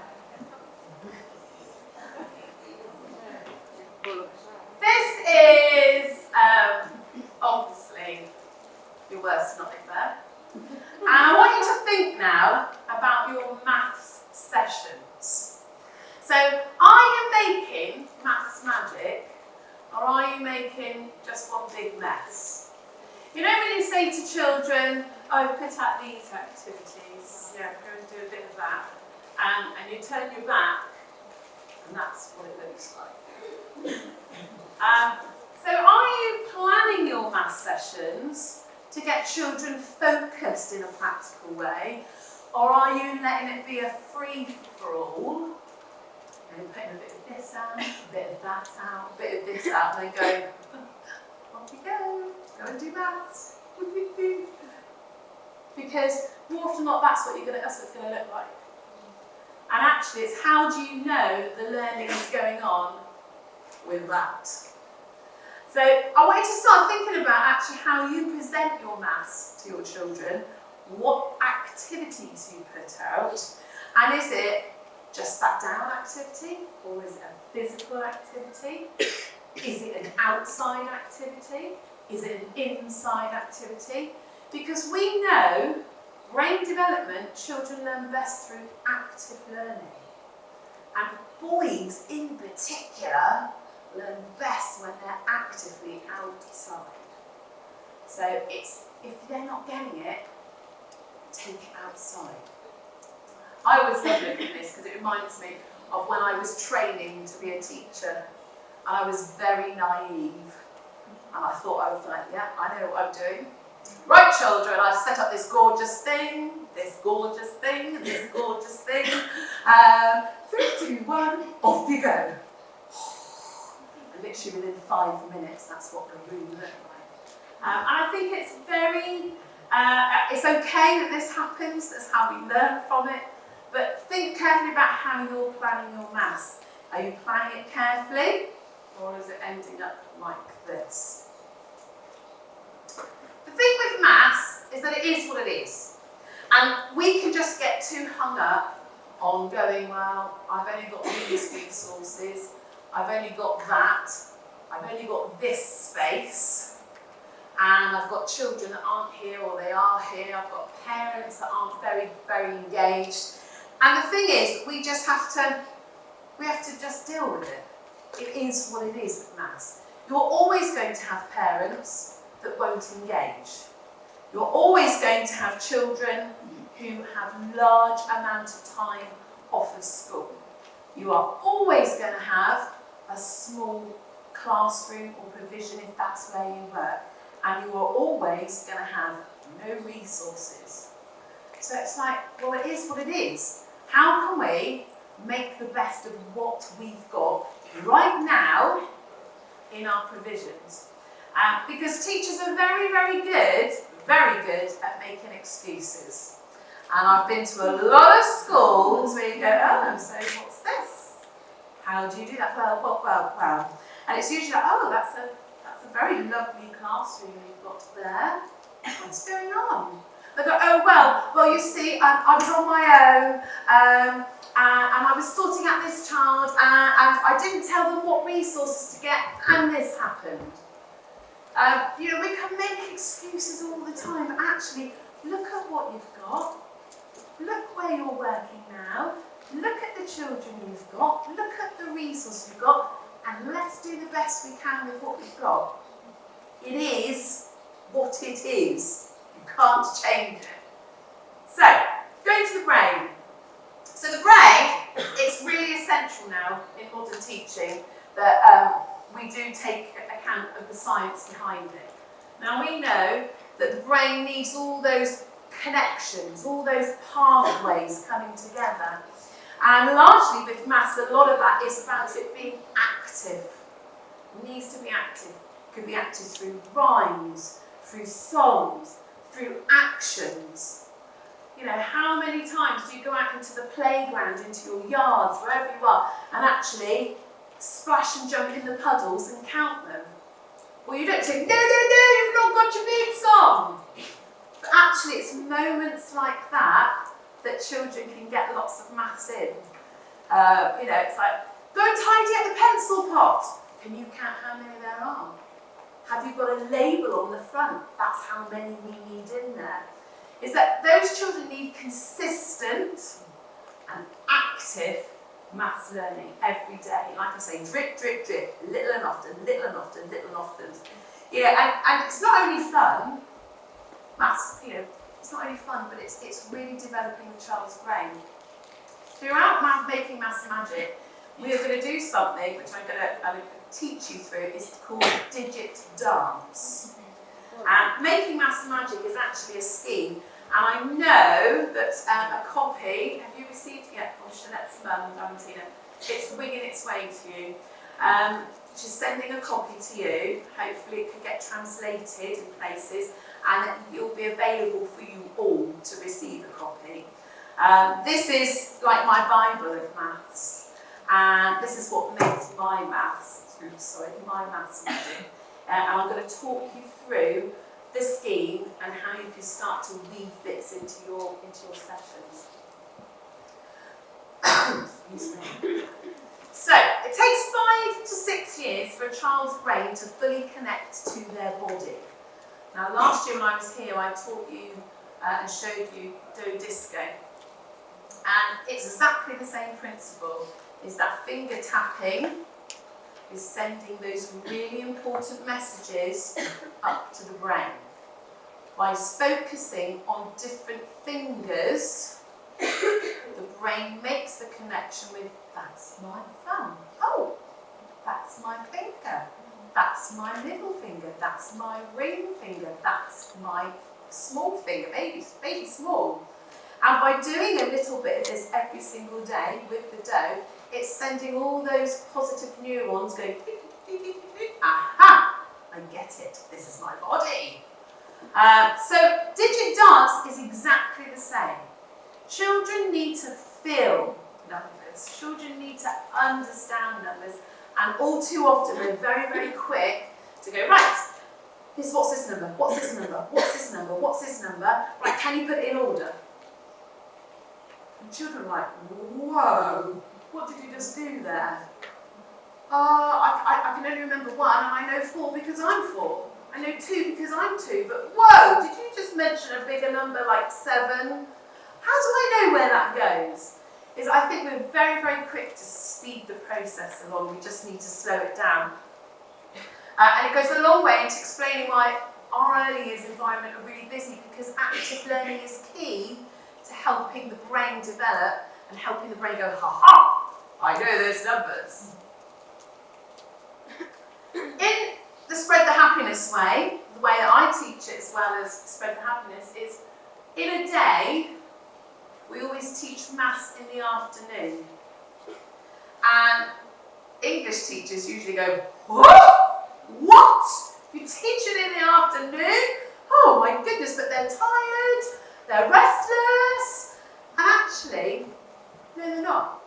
this is obviously your worst nightmare. And I want you to think now about your maths sessions. So, are you making maths magic, or are you making just one big mess? You know when you say to children, oh, put out these activities, yeah, go and do a bit of that, and you turn your back, and that's what it looks like. So are you planning your maths sessions to get children focused in a practical way, or are you letting it be a free-for-all? And putting a bit of this out, a bit of that out, a bit of this out, and then going, off you go and do maths. Because more often than not, that's what it's going to look like. And actually, it's how do you know the learning is going on with that? So I want you to start thinking about actually how you present your maths to your children, what activities you put out, and is it just that down activity, or is it a physical activity? Is it an outside activity? Is it an inside activity? Because we know brain development, children learn best through active learning. And boys in particular learn best when they're actively outside. So if they're not getting it, take it outside. I always love looking at this because it reminds me of when I was training to be a teacher, and I was very naive, and I thought I was like, yeah, I know what I'm doing. Right, children, I've set up this gorgeous thing, this gorgeous thing, and this gorgeous thing. 3, 2, 1, off you go. And literally within 5 minutes, that's what the room looked like. And I think it's very, it's okay that this happens, that's how we learn from it, but think carefully about how you're planning your maths. Are you planning it carefully, or is it ending up like this? The thing with maths is that it is what it is. And we can just get too hung up on going, well, I've only got these resources, I've only got that, I've only got this space, and I've got children that aren't here or they are here, I've got parents that aren't very, very engaged. And the thing is, we have to just deal with it. It is what it is with maths. You're always going to have parents that won't engage. You're always going to have children who have large amount of time off of school. You are always going to have a small classroom or provision if that's where you work. And you are always going to have no resources. So it's like, well, it is what it is. How can we make the best of what we've got right now in our provisions? Because teachers are very, very good at making excuses. And I've been to a lot of schools where you go, oh, so what's this? How do you do that? Well. And it's usually like, oh, that's a very lovely classroom you've got there. What's going on? They go, oh, well, you see, I was on my own, and I was sorting out this child, and I didn't tell them what resources to get, and this happened. We can make excuses all the time, but actually, look at what you've got. Look where you're working now. Look at the children you've got. Look at the resources you've got, and let's do the best we can with what we've got. It is what it is. You can't change it. So, going to the brain. So the brain, it's really essential now in modern teaching that we do take account of the science behind it. Now we know that the brain needs all those connections, all those pathways coming together. And largely with maths, a lot of that is about it being active. It needs to be active. It could be active through rhymes, through songs, through actions. How many times do you go out into the playground, into your yards, wherever you are, and actually splash and jump in the puddles and count them? Well, you don't say, no, you've not got your boots on. But actually, it's moments like that that children can get lots of maths in. It's like, go and tidy up the pencil pot. Can you count how many there are? Have you got a label on the front? That's how many we need in there. Is that those children need consistent and active maths learning every day. Like I say, drip, drip, drip, little and often, little and often, little and often. And it's not only fun, maths, it's not only fun, but it's really developing the child's brain. Throughout Making Maths Magic, we are going to do something which I'm going to teach you through. It's called digit dance. And Making Maths Magic is actually a scheme, and I know that a copy, have you received yet from Jeanette's mum, Valentina? It's winging its way to you. She's sending a copy to you. Hopefully it can get translated in places, and it will be available for you all to receive a copy. This is like my Bible of maths, and this is what makes my maths magic. And I'm going to talk you through the scheme and how you can start to weave bits into your sessions. Excuse me. So, it takes 5 to 6 years for a child's brain to fully connect to their body. Now, last year when I was here, I taught you and showed you do disco. And it's exactly the same principle, is that finger tapping is sending those really important messages up to the brain. By focusing on different fingers, the brain makes the connection with, that's my thumb. Oh, that's my finger. That's my middle finger. That's my ring finger. That's my small finger, baby small. And by doing a little bit of this every single day with the dough, it's sending all those positive neurons going, aha, I get it, this is my body. So digit dance is exactly the same. Children need to feel numbers, children need to understand numbers, and all too often we're very, very quick to go, right, what's this number, what's this number, what's this number, what's this number, right, can you put it in order? And children are like, whoa, what did you just do there? I can only remember 1, and I know 4 because I'm 4. I know 2 because I'm 2, but whoa, did you just mention a bigger number like 7? How do I know where that goes? I think we're very, very quick to speed the process along. We just need to slow it down. And it goes a long way into explaining why our early years environment are really busy, because active learning is key to helping the brain develop and helping the brain go, ha-ha, I know those numbers. In the Spread the Happiness way, the way that I teach it as well as Spread the Happiness is, in a day, we always teach maths in the afternoon. And English teachers usually go, what? You teach it in the afternoon? Oh my goodness, but they're tired. they're restless. And actually, no, they're not.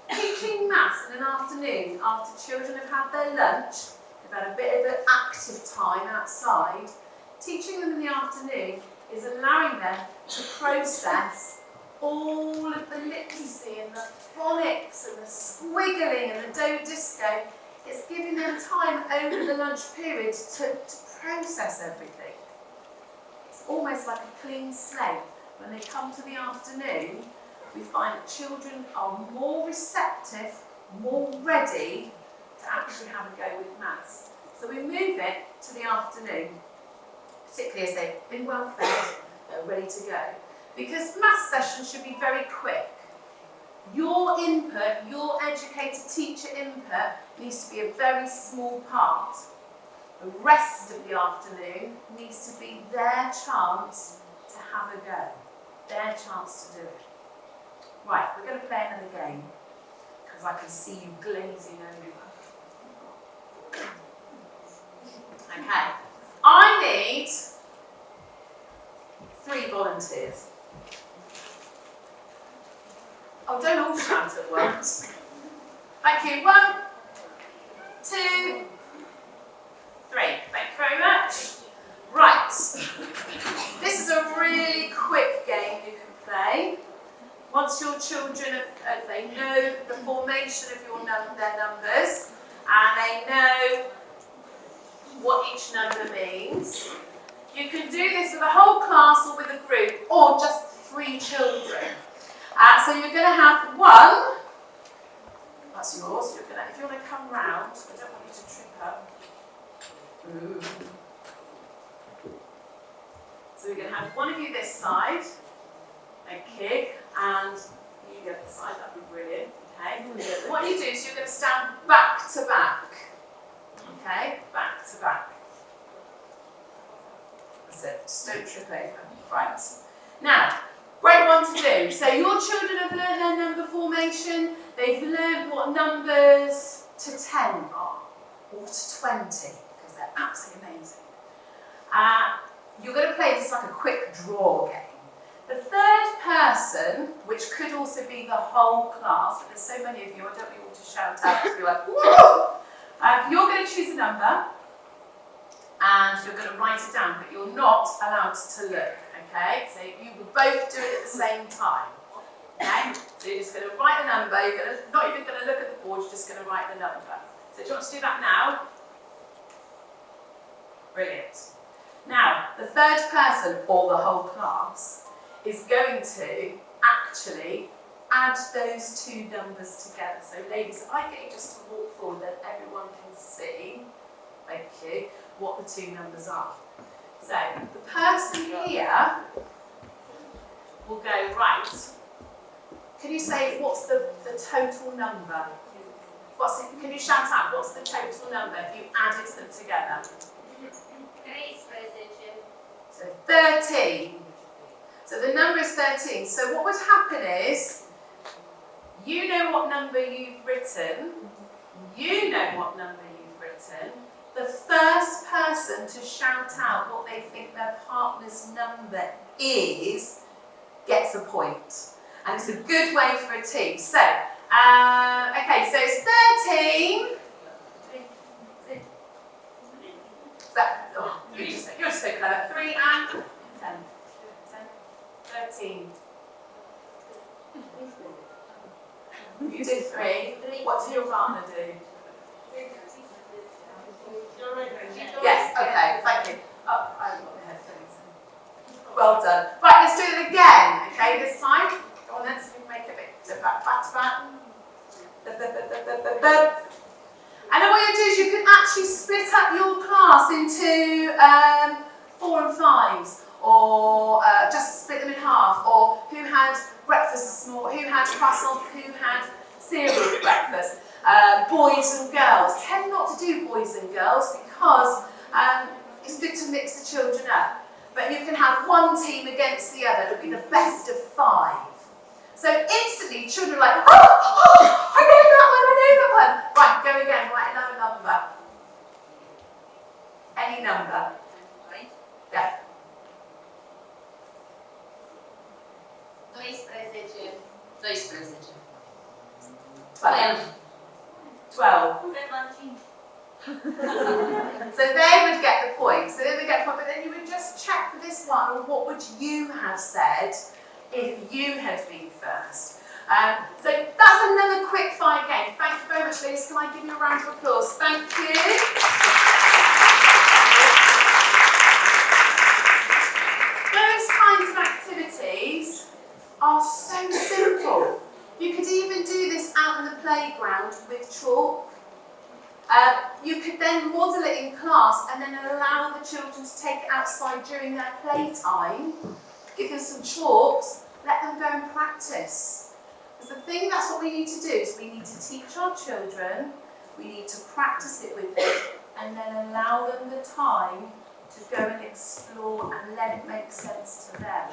Teaching maths in an afternoon after children have had their lunch, they've had a bit of an active time outside, teaching them in the afternoon is allowing them to process all of the literacy and the phonics and the squiggling and the do disco. It's giving them time over the lunch period to process everything. It's almost like a clean slate. When they come to the afternoon, we find that children are more receptive, more ready to actually have a go with maths. So we move it to the afternoon, particularly as they've been well fed, they're ready to go. Because maths sessions should be very quick. Your input, your educated teacher input, needs to be a very small part. The rest of the afternoon needs to be their chance to have a go, their chance to do it. Right, we're going to play another game, because I can see you glazing over. Okay, I need 3 volunteers. Oh, don't all shout at once. Thank you. 1, 2, 3. Thank you very much. Right. This is a really quick game you can play. Once your children, they know the formation of their numbers, and they know what each number means, you can do this with a whole class or with a group, or just 3 children. So you're going to have 1, that's yours, if you want to come round, I don't want you to trip up. Ooh. So we're going to have 1 of you this side, okay, and you the other side, that'd be brilliant, okay. What you do is you're going to stand back to back, okay, back to back. That's it, just don't trip over, right. Now, great one to do. So your children have learned their number formation. They've learned what numbers to 10 are, or to 20, because they're absolutely amazing. You're going to play this like a quick draw game. The third person, which could also be the whole class, but there's so many of you, I don't want you all to shout out to be like, whoa! You're going to choose a number, and you're going to write it down, but you're not allowed to look. Okay, so you will both do it at the same time. Okay, so you're just going to write the number. You're not even going to look at the board. You're just going to write the number. So do you want to do that now? Brilliant. Now, the third person, or the whole class, is going to actually add those 2 numbers together. So ladies, I get you just to walk forward, then everyone can see, thank you, what the 2 numbers are. So, the person here will go, right, can you say what's the total number? Can you shout out, what's the total number if you added them together? 13. So 13. So the number is 13. So what would happen is, you know what number you've written, you know what number you've written. The first person to shout out what they think their partner's number is gets a point. And it's a good way for a team. So, okay, so it's 13. You're just so clever. 3 and 10. 13. You did 3. What did your partner do? Yes, okay, thank you. Oh, I've got my headphones. Well done. Right, let's do it again. Okay, this time. Go on then, so we can make it a bit back to back. And then what you do is you can actually split up your class into 4 and 5s, or just split them in half, or who had breakfast this morning, who had croissants, who had cereal for breakfast. Boys and girls. Tend not to do boys and girls because it's good to mix the children up. But you can have one team against the other. It'll be the best of 5. So instantly, children are like, oh, I know that one. Right, go again. Write another number. Any number. Right. Yeah. 12. 12. So they would get the point. So they would get the point, but then you would just check for this one, what would you have said if you had been first? So that's another quick fire game. Thank you very much, ladies. Can I give you a round of applause? Thank you. Those kinds of activities are so simple. You could even do this out in the playground with chalk. You could then model it in class and then allow the children to take it outside during their playtime, give them some chalks, let them go and practice. Because the thing, that's what we need to do, is we need to teach our children, we need to practice it with them, and then allow them the time to go and explore and let it make sense to them.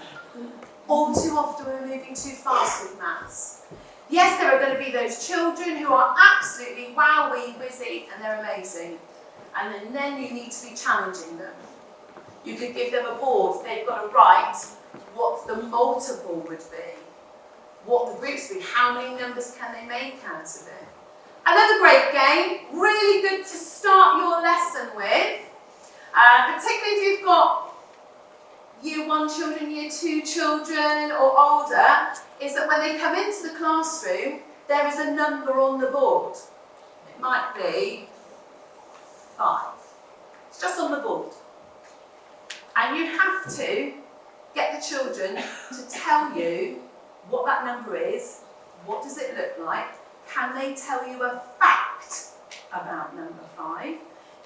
All too often we're moving too fast with maths. Yes, there are going to be those children who are absolutely wowie, whizzy, and they're amazing. And then you need to be challenging them. You could give them a board, they've got to write what the multiple would be, what the groups would be, how many numbers can they make out of it. Another great game, really good to start your lesson with, particularly if you've got Year 1 children, Year 2 children or older, is that when they come into the classroom, there is a number on the board. It might be 5. It's just on the board. And you have to get the children to tell you what that number is, what does it look like, can they tell you a fact about number 5,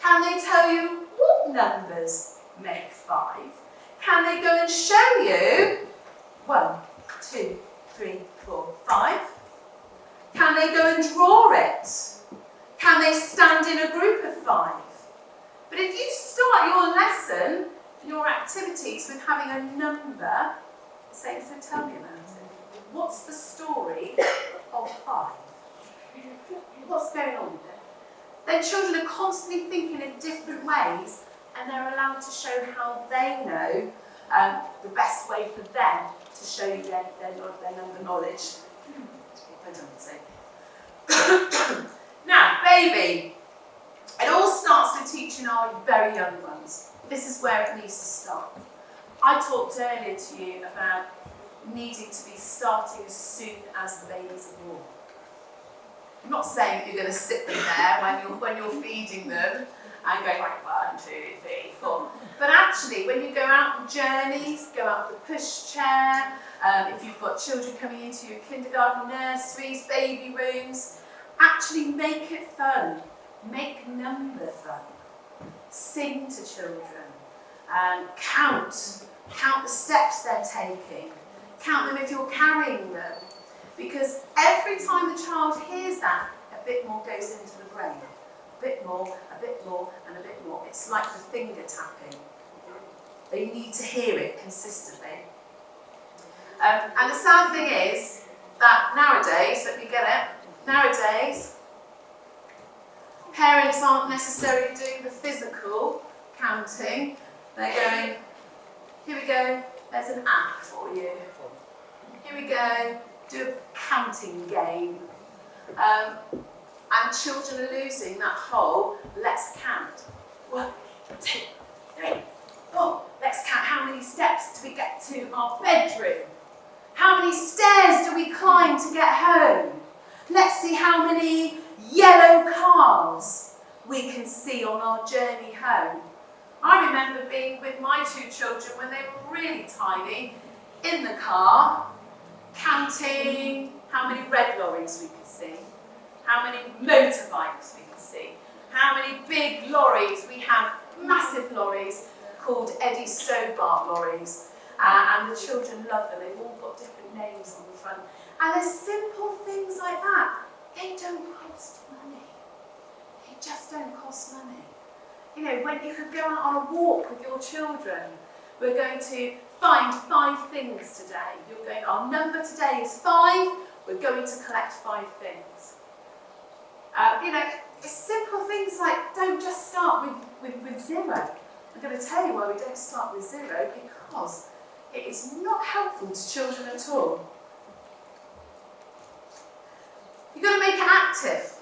can they tell you what numbers make 5, can they go and show you 1, 2, 3, 4, 5? Can they go and draw it? Can they stand in a group of 5? But if you start your lesson, your activities with having a number, saying, so tell me about it. What's the story of 5? What's going on with it? Then children are constantly thinking in different ways, and they're allowed to show how they know the best way for them to show you their number knowledge. I don't say. Now, baby. It all starts with teaching our very young ones. This is where it needs to start. I talked earlier to you about needing to be starting as soon as the babies are born. I'm not saying that you're going to sit them there when you're feeding them and going like 1, 2, 3, 4. But actually, when you go out on journeys, go out with a pushchair, if you've got children coming into your kindergarten, nurseries, baby rooms, actually make it fun. Make number fun. Sing to children. Count the steps they're taking. Count them if you're carrying them. Because every time the child hears that, a bit more goes into the brain. A bit more, and a bit more. It's like the finger tapping. They need to hear it consistently. And the sad thing is that nowadays, let me get it, nowadays, parents aren't necessarily doing the physical counting. They're going, here we go, there's an app for you. Here we go, do a counting game. And children are losing that whole, let's count. 1, 2, 3, 4. Let's count how many steps do we get to our bedroom. How many stairs do we climb to get home? Let's see how many yellow cars we can see on our journey home. I remember being with my 2 children when they were really tiny, in the car, counting how many red lorries we could see, how many motorbikes we could see, how many big lorries. We have massive lorries called Eddie Stobart lorries, and the children love them. They've all got different names on the front. And there's simple things like that. They don't cost money. They just don't cost money. You know, when you could go out on a walk with your children, we're going to find 5 things today. You're going, our number today is 5. We're going to collect 5 things. You know, it's simple things like don't just start with 0. I'm going to tell you why we don't start with 0, because it is not helpful to children at all. active.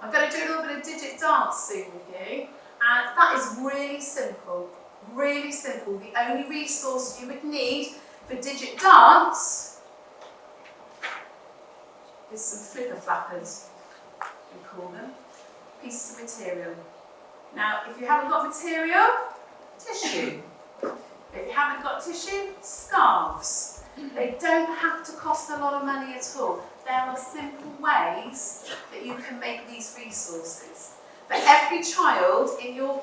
I'm going to do a little bit of digit dance soon with you, and that is really simple. Really simple. The only resource you would need for digit dance is some flipper flappers, we call them, pieces of material. Now, if you haven't got material, tissue. If you haven't got tissue, scarves. They don't have to cost a lot of money at all. There are simple ways that you can make these resources. But every child in your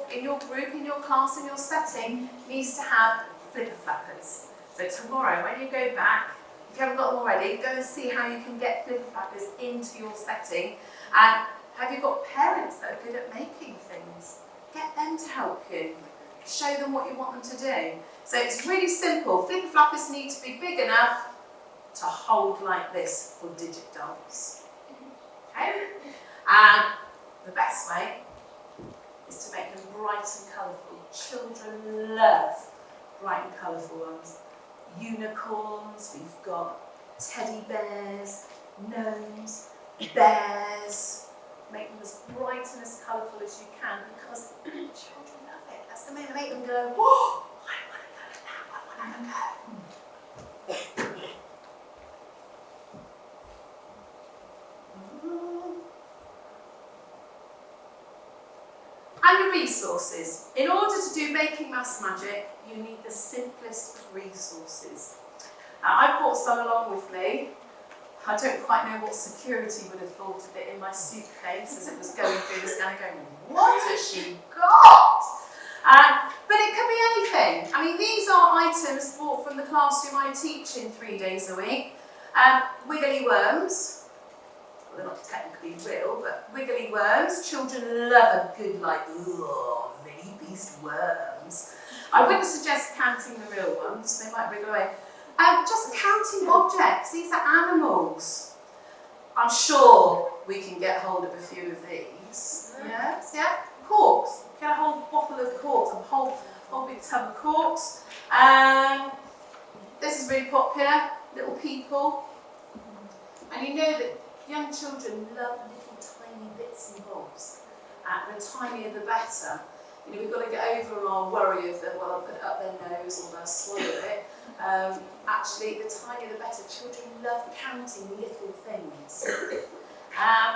group, in your class, in your setting, needs to have flipper flappers. So tomorrow, when you go back, if you haven't got them already, go and see how you can get flipper flappers into your setting. And have you got parents that are good at making things? Get them to help you. Show them what you want them to do. So it's really simple. Flipper flappers need to be big enough to hold like this for digit dance. Okay? And the best way is to make them bright and colourful. Children love bright and colourful ones. Unicorns, we've got teddy bears, gnomes, bears. Make them as bright and as colourful as you can, because children love it. That's the way to make them go, whoa, I want to go to that, I want to go. And your resources. In order to do Making Maths Magic, you need the simplest of resources. I brought some along with me. I don't quite know what security would have thought of it in my suitcase as it was going through the scanner going, what has she got? But it could be anything. I mean, these are items brought from the classroom I teach in 3 days a week. Wiggly worms. Well, they're not technically real, but wiggly worms. Children love a good, like, mini beast worms. I wouldn't suggest counting the real ones. They might wriggle away. Just counting objects. These are animals. I'm sure we can get hold of a few of these. Yes, yeah? Corks. Get a whole bottle of corks, a whole big tub of corks. This is really popular. Little people. And you know that young children love little tiny bits and bobs. The tinier the better. You know, we've got to get over our worry of them, well, I'll put it up their nose or they'll swallow it. Actually, the tinier the better. Children love counting little things.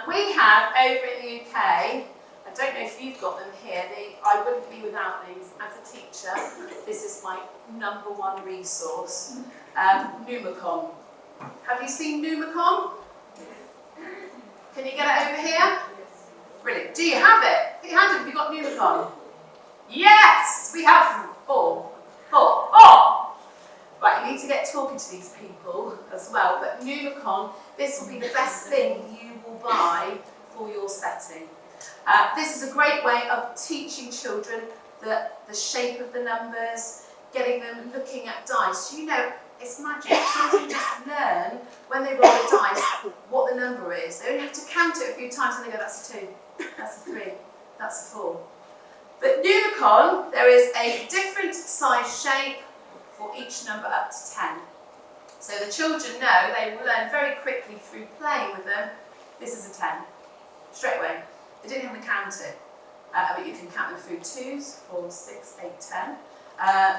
We have, over in the UK, I don't know if you've got them here, I wouldn't be without these as a teacher. This is my #1 resource. Numicon. Have you seen Numicon? Can you get it over here? Brilliant. Do you have it? Put your hand up if you've got Numicon. Yes! We have 4. Right, you need to get talking to these people as well, but Numicon, this will be the best thing you will buy for your setting. This is a great way of teaching children the shape of the numbers, getting them looking at dice. You know, it's magic. Children just learn when they roll a dice what the number is. They only have to count it a few times and they go, that's a 2, that's a 3, that's a 4. But Numicon, there is a different size shape for each number up to 10. So the children know, they will learn very quickly through playing with them, this is a 10, straight away. They didn't have to count it, but you can count them through 2s, 4s, 6, 8, 10.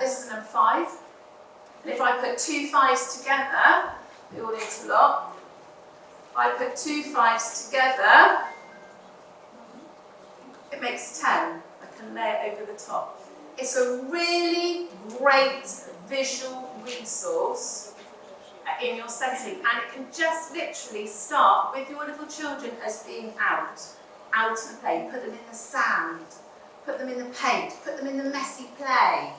This is a number 5. And if I put 2 5s together, the audience a lot, if I put 2 5s together, it makes 10. I can lay it over the top. It's a really great visual resource in your setting, and it can just literally start with your little children as being out in the play. Put them in the sand, put them in the paint, put them in the messy play.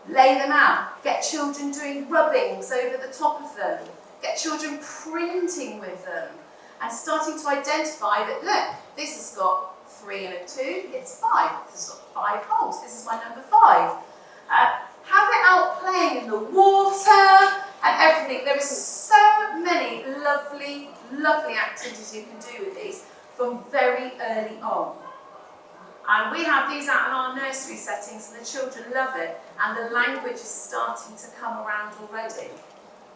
Lay them out. Get children doing rubbings over the top of them. Get children printing with them and starting to identify that, look, this has got 3 and a 2, it's 5. This has got 5 holes. This is my number 5. Have it out playing in the water and everything. There are so many lovely, lovely activities you can do with these from very early on. And we have these out in our nursery settings and the children love it, and the language is starting to come around already.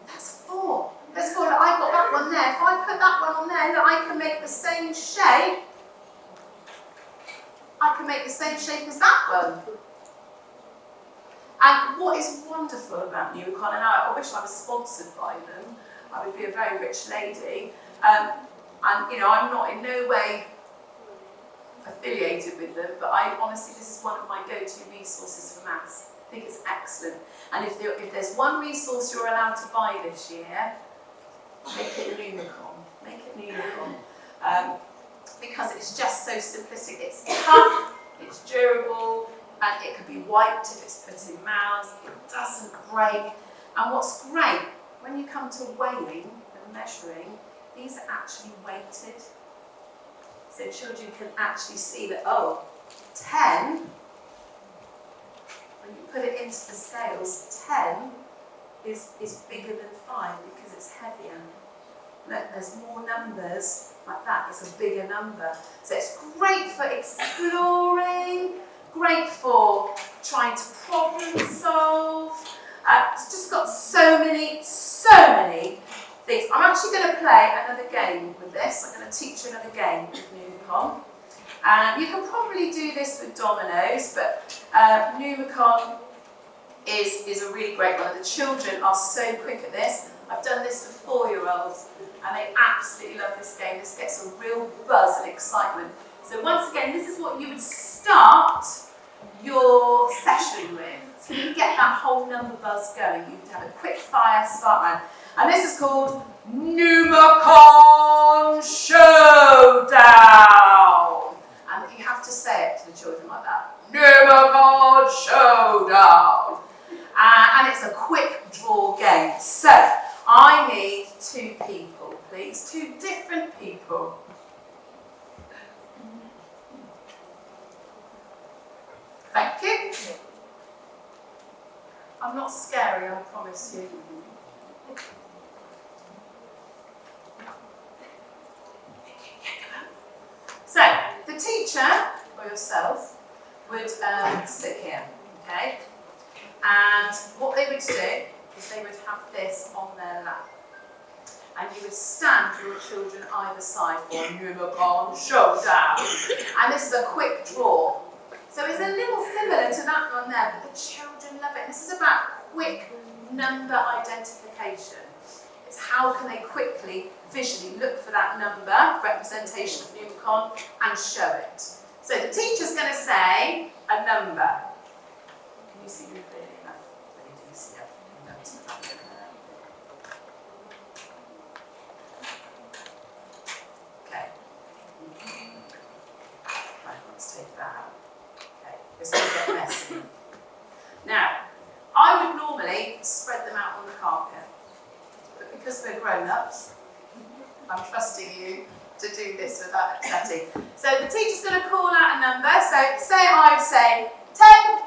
That's 4. Let's call it, I've got that one there. If I put that one on there, look, I can make the same shape. I can make the same shape as that one. And what is wonderful about Nuicon, and I wish I was sponsored by them, I would be a very rich lady, and you know, I'm not in no way affiliated with them, but I honestly, this is one of my go-to resources for maths. I think it's excellent. And if there's one resource you're allowed to buy this year, make it Nuicon. Make it Nuicon. Because it's just so simplistic. It's tough, it's durable, and it can be wiped if it's put in mouths. It doesn't break. And what's great, when you come to weighing and measuring, these are actually weighted. So children can actually see that, oh, 10, when you put it into the scales, 10 is bigger than 5 because it's heavier. Look, there's more numbers like that, it's a bigger number. So it's great for exploring, great for trying to problem solve. It's just got so many things. I'm actually going to play another game with this. I'm going to teach you another game with Nuicon. And you can probably do this with dominoes, but Nuicon is a really great one. The children are so quick at this. I've done this with 4-year-olds, and they absolutely love this game. This gets a real buzz and excitement. So once again, this is what you would start your session with. So you get that whole number buzz going. You would have a quick fire start round. And this is called Nuicon Showdown. And you have to say it to the children like that. Nuicon Showdown. And it's a quick draw game. So I need 2 people, please. 2 different people. Thank you. I'm not scary, I promise you. So, the teacher, or yourself, would sit here, okay? And what they would do is they would have this on their lap. And you would stand with your children either side for Nuicon Showdown. And this is a quick draw. So it's a little similar to that one there, but the children love it. This is about quick number identification. It's how can they quickly, visually look for that number, representation of Nuicon, and show it. So the teacher's going to say a number. Can you see me clearly enough? Really do see it. Okay. Right, let's take that out. It's going to get messy. Now, I would normally spread them out on the carpet, but because we're grown-ups, I'm trusting you to do this without upsetting. So the teacher's going to call out a number. So say I would say 10.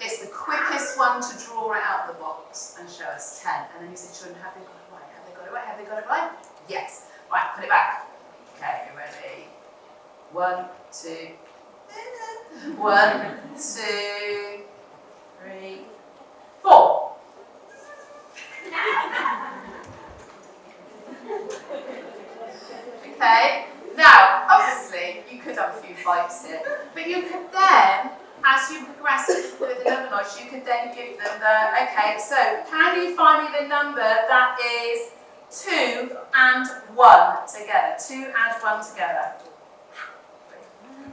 It's the quickest one to draw it out of the box and show us 10. And then you say, children, have they got it right? Have they got it right? Have they got it right? Yes. Right, put it back. Okay, you ready? 1, 2. 1, 2, 3, 4. Okay, now obviously you could have a few fights here, but you could then, as you progress with the number knowledge, you could then give them the, okay, so can you find me the number that is 2 and 1 together? 2 and 1 together.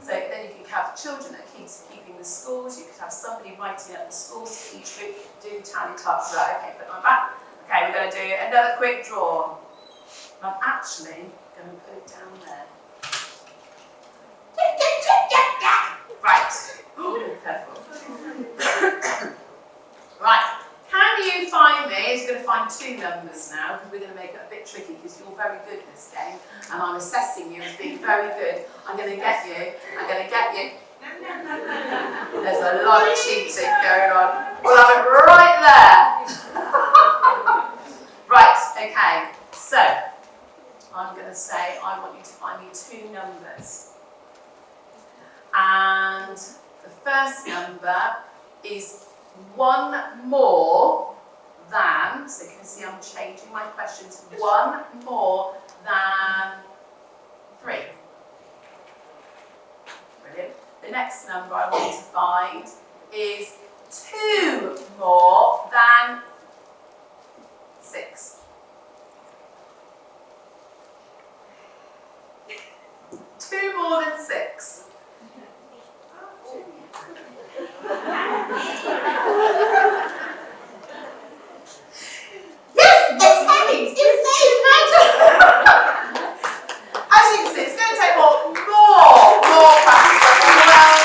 So then you could have children that keeping the scores, you could have somebody writing up the scores for each group, do tally types. Right, okay, put them back. Okay, we're going to do another quick draw. I'm actually going to put it down there. Right. Ooh, careful. Right. Can you find me? You're going to find 2 numbers now, because we're going to make it a bit tricky, because you're very good at this game, and I'm assessing you as being very good. I'm going to get you. I'm going to get you. There's a lot of cheating going on. We'll have it right there. Right, okay. So, I'm going to say, I want you to find me 2 numbers. And the first number is 1 more than, so you can see I'm changing my questions, 1 more than 3. Brilliant. The next number I want to find is 2 more than 6. 2 more than 6. Yes, it's heavy. It's insane. As you can see, it's going to take more practice. Well done.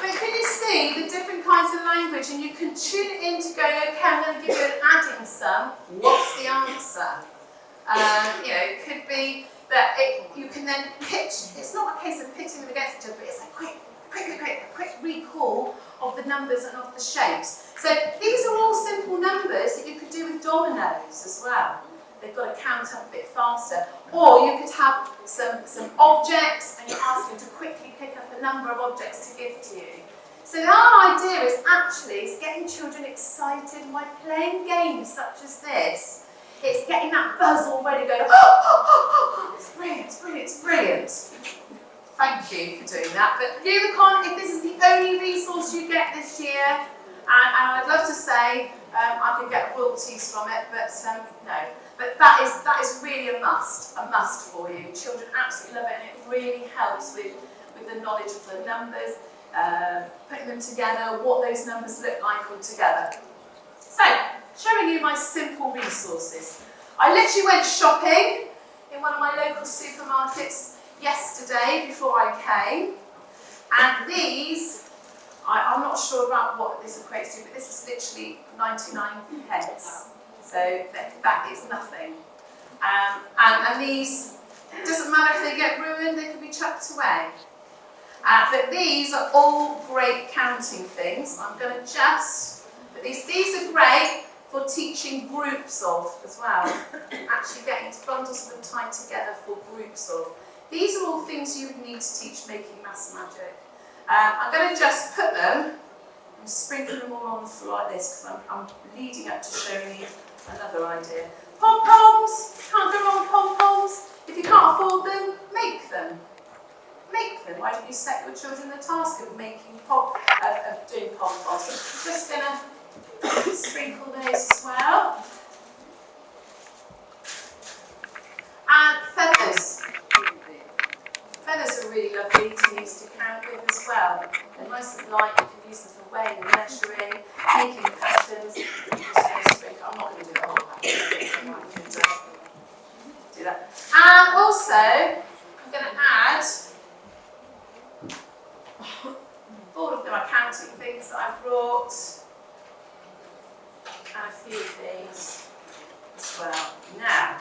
But can you see the different kinds of language, and you can tune it into going, okay, I'm going to give you an adding sum. What's the answer? You know, it could be that you can then pitch. It's not a case of pitching them against each other, but it's a quick recall of the numbers and of the shapes. So these are all simple numbers that you could do with dominoes as well. They've got to count up a bit faster. Or you could have some objects and you ask them to quickly pick up a number of objects to give to you. So our idea is actually getting children excited by playing games such as this. It's getting that buzz already going, oh, it's brilliant, it's brilliant, it's brilliant. Thank you for doing that. But Rubicon, if this is the only resource you get this year, and I'd love to say I could get royalties from it, but no. But that is really a must for you. Children absolutely love it, and it really helps with the knowledge of the numbers, putting them together, what those numbers look like all together. So, showing you my simple resources. I literally went shopping in one of my local supermarkets yesterday before I came, and these, I'm not sure about what this equates to, but this is literally 99 pence. So that is nothing. And these, it doesn't matter if they get ruined, they can be chucked away. But these are all great counting things. I'm going to but these are great for teaching groups of as well. Actually getting bundles of them tied together for groups of. These are all things you would need to teach making maths magic. I'm going to just put them and sprinkle them all on the floor like this because I'm leading up to showing you another idea. Pom-poms! Can't go wrong with pom-poms. If you can't afford them, make them. Make them. Why don't you set your children the task of making doing pom-poms? I'm just going to sprinkle those as well. And feathers. Feathers are really lovely to use to count with as well. They're nice and light, you can use them for weighing, measuring, making patterns. I'm not going to do the whole pattern. I can do that. And also, I'm going to add all of the accounting things that I've brought, and a few of these as well. Now,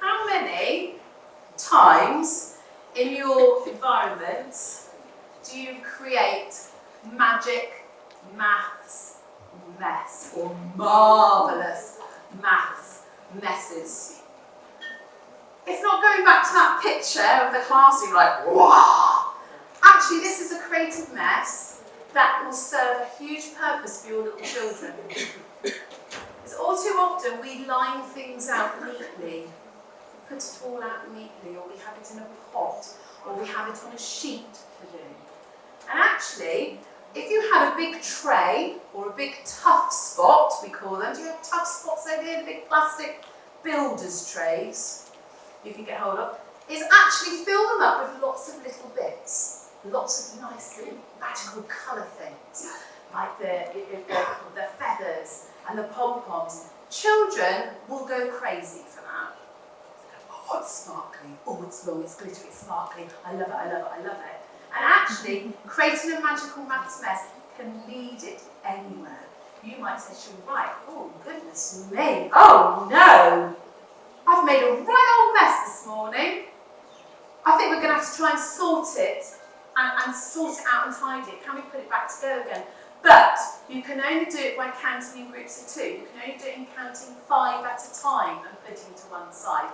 how many times in your environment do you create magic maths mess or marvellous maths messes? It's not going back to that picture of the classroom like, wow! Actually, this is a creative mess that will serve a huge purpose for your little children. Because all too often we line things out neatly. Put it all out neatly, or we have it in a pot, or we have it on a sheet to do. And actually, if you had a big tray, or a big tough spot, we call them, do you have tough spots over here, the big plastic builder's trays you can get hold of, is actually fill them up with lots of little bits, lots of nice little magical colour things, like the feathers and the pom-poms. Children will go crazy for that. Oh, it's sparkling. Oh, it's long, it's glittery, it's sparkling. I love it, I love it, I love it. And actually, creating a magical maths mess can lead it anywhere. You might say, you're right. Oh, goodness me. Oh, no. I've made a right old mess this morning. I think we're going to have to try and sort it and sort it out and tidy it. Can we put it back together again? But But you can only do it by counting in groups of 2. You can only do it in counting 5 at a time and putting to one side.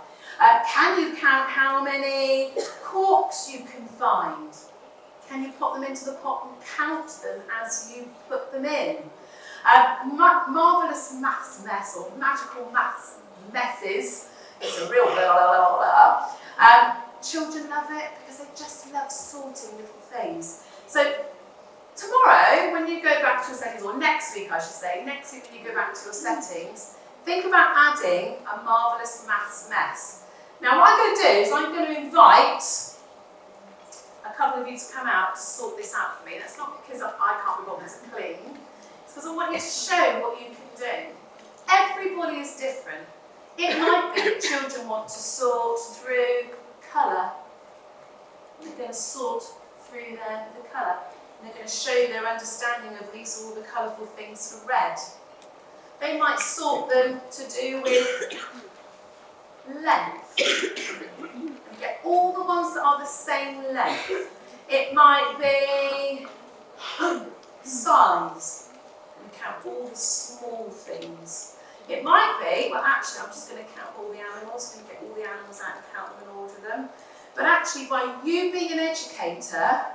Can you count how many corks you can find? Can you put them into the pot and count them as you put them in? Marvellous maths mess or magical maths messes. It's a real blah, blah, blah, blah. Children love it because they just love sorting little things. So tomorrow, when you go back to your settings, or next week I should say, next week when you go back to your settings, think about adding a marvellous maths mess. Now what I'm going to do is I'm going to invite a couple of you to come out to sort this out for me. That's not because I can't be bothered to clean. It's because I want you to show what you can do. Everybody is different. It might be that children want to sort through colour. They're going to sort through the colour. And they're going to show their understanding of these all the colourful things for red. They might sort them to do with length. And get all the ones that are the same length. It might be size. And count all the small things. It might be, well actually I'm just going to count all the animals and get all the animals out and count them and order them. But actually by you being an educator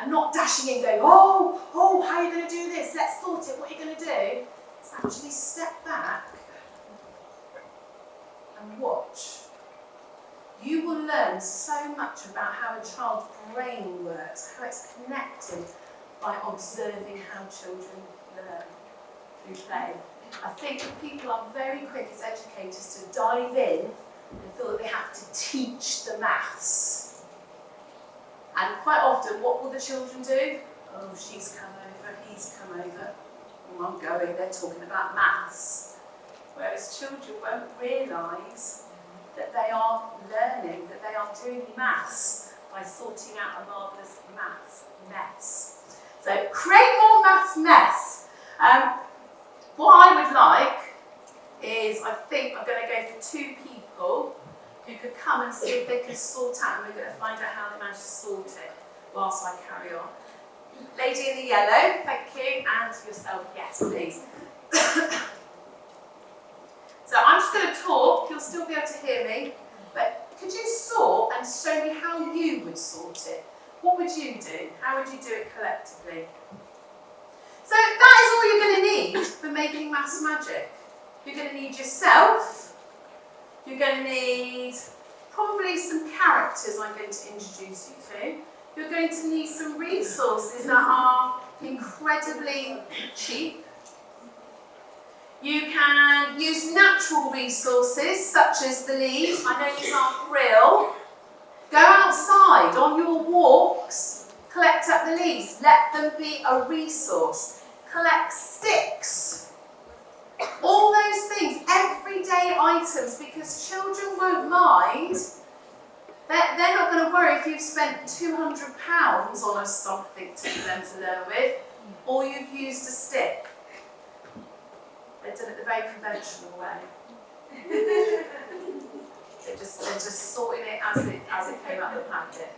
and not dashing in going, oh, how are you going to do this? Let's sort it, what are you going to do? It's actually step back and watch. You will learn so much about how a child's brain works, how it's connected by observing how children learn through play. I think that people are very quick as educators to dive in and feel that they have to teach the maths. And quite often, what will the children do? Oh, she's come over, he's come over. Oh, I'm going, they're talking about maths. Whereas children won't realise that they are learning, that they are doing maths by sorting out a marvellous maths mess. So create more maths mess. What I would like is, I think I'm going to go for 2 people who could come and see if they can sort out, and we're going to find out how they manage to sort it whilst I carry on. Lady in the yellow, thank you, and yourself, yes please. So I'm just going to talk, you'll still be able to hear me, but could you sort and show me how you would sort it? What would you do? How would you do it collectively? So that is all you're going to need for making maths magic. You're going to need yourself. You're going to need probably some characters I'm going to introduce you to. You're going to need some resources that are incredibly cheap. You can use natural resources such as the leaves. I know these aren't real. Go outside on your walks, collect up the leaves, let them be a resource. Collect sticks. All those things, everyday items, because children won't mind. They're not going to worry if you've spent £200 on something for them to learn with, or you've used a stick. They've done it the very conventional way. They're just sorting it as it came out of the packet.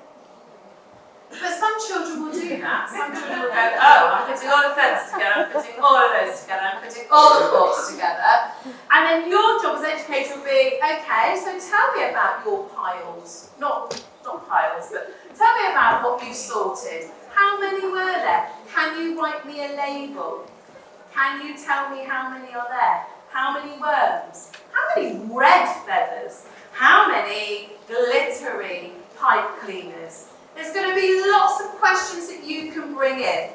But some children will do that. Some children will go, oh, I'm putting all the fence together, I'm putting all of those together, I'm putting all the books together. And then your job as educator will be, okay, so tell me about your piles. Not piles, but tell me about what you sorted. How many were there? Can you write me a label? Can you tell me how many are there? How many worms? How many red feathers? How many glittery pipe cleaners? There's going to be lots of questions that you can bring in.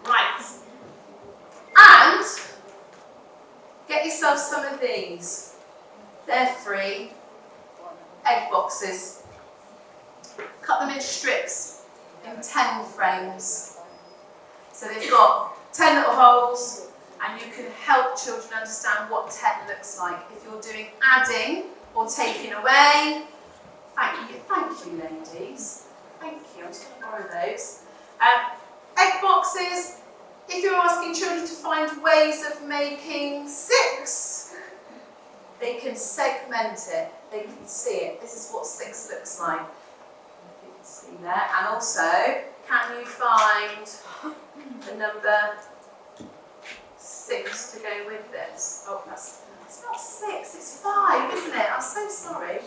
Right. And get yourself some of these. They're free. Egg boxes. Cut them into strips in 10 frames. So they've got 10 little holes, and you can help children understand what 10 looks like. If you're doing adding or taking away, thank you ladies. Thank you, I'm just going to borrow those. Egg boxes, if you're asking children to find ways of making 6, they can segment it, they can see it. This is what 6 looks like. You can see there. And also, can you find the number 6 to go with this. Oh, it's not 6, it's 5, isn't it? I'm so sorry.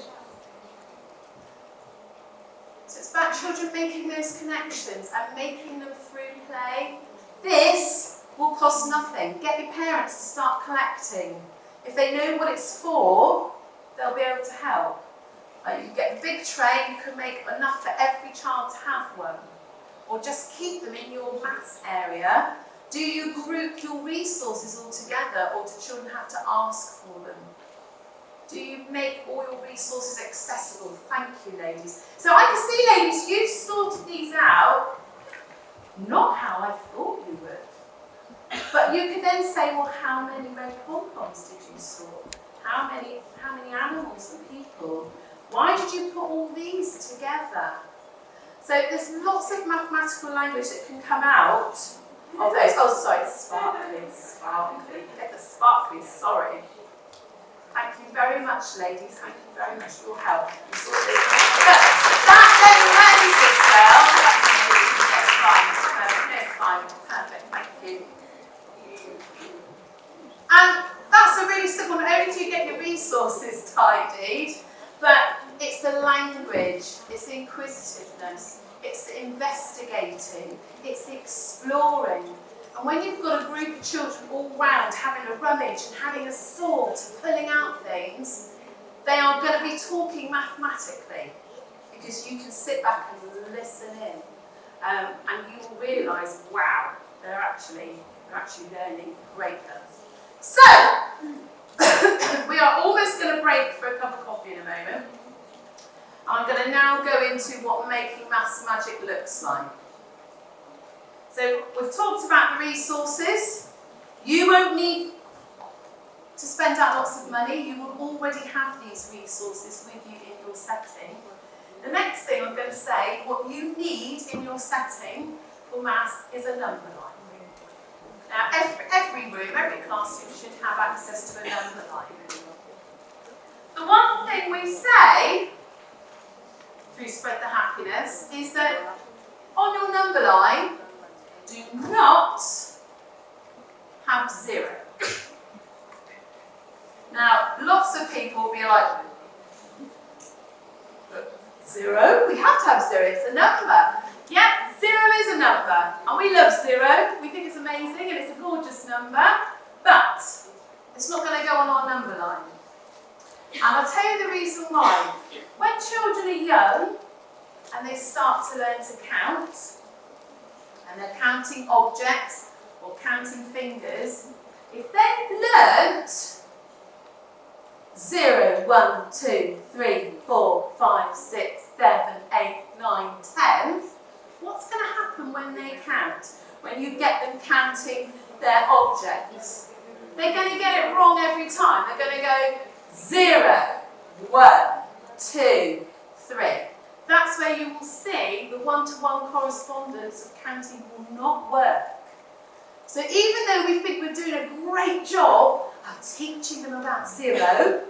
So it's about children making those connections and making them through play. This will cost nothing. Get your parents to start collecting. If they know what it's for, they'll be able to help. You can get a big tray, you can make enough for every child to have one. Or just keep them in your maths area. Do you group your resources all together, or do children have to ask for them? Do you make all your resources accessible? Thank you, ladies. So I can see, ladies, you've sorted these out, not how I thought you would. But you could then say, well, how many red pom-poms did you sort? How many animals and people? Why did you put all these together? So there's lots of mathematical language that can come out of those. Oh, sorry, sparkly. Get the sparkly, sorry. Thank you very much, ladies. Thank you very much for your help. That then lends itself. That's fine. Perfect. Thank you. And that's a really simple. Not only do you get your resources tidied, but it's the language, it's the inquisitiveness, it's the investigating, it's the exploring. And when you've got a group of children all round having a rummage and having a sort and pulling out things, they are going to be talking mathematically, because you can sit back and listen in, and you will realise, wow, they're actually learning great things. So, we are almost going to break for a cup of coffee in a moment. I'm going to now go into what making maths magic looks like. So we've talked about the resources. You won't need to spend out lots of money. You will already have these resources with you in your setting. The next thing I'm going to say, what you need in your setting for maths is a number line. Now, every room, every classroom should have access to a number line. The one thing we say through Spread the Happiness is that on your number line, do not have 0. Now, lots of people will be like, 0? We have to have 0, it's a number. Yeah, 0 is a number, and we love 0. We think it's amazing and it's a gorgeous number, but it's not going to go on our number line. And I'll tell you the reason why. When children are young and they start to learn to count, and they're counting objects or counting fingers, if they've learnt 0, 1, 2, 3, 4, 5, 6, 7, 8, 9, 10, what's going to happen when they count? When you get them counting their objects? They're going to get it wrong every time. They're going to go 0, 1, 2, 3. That's where you will see the one-to-one correspondence of counting will not work. So even though we think we're doing a great job of teaching them about 0,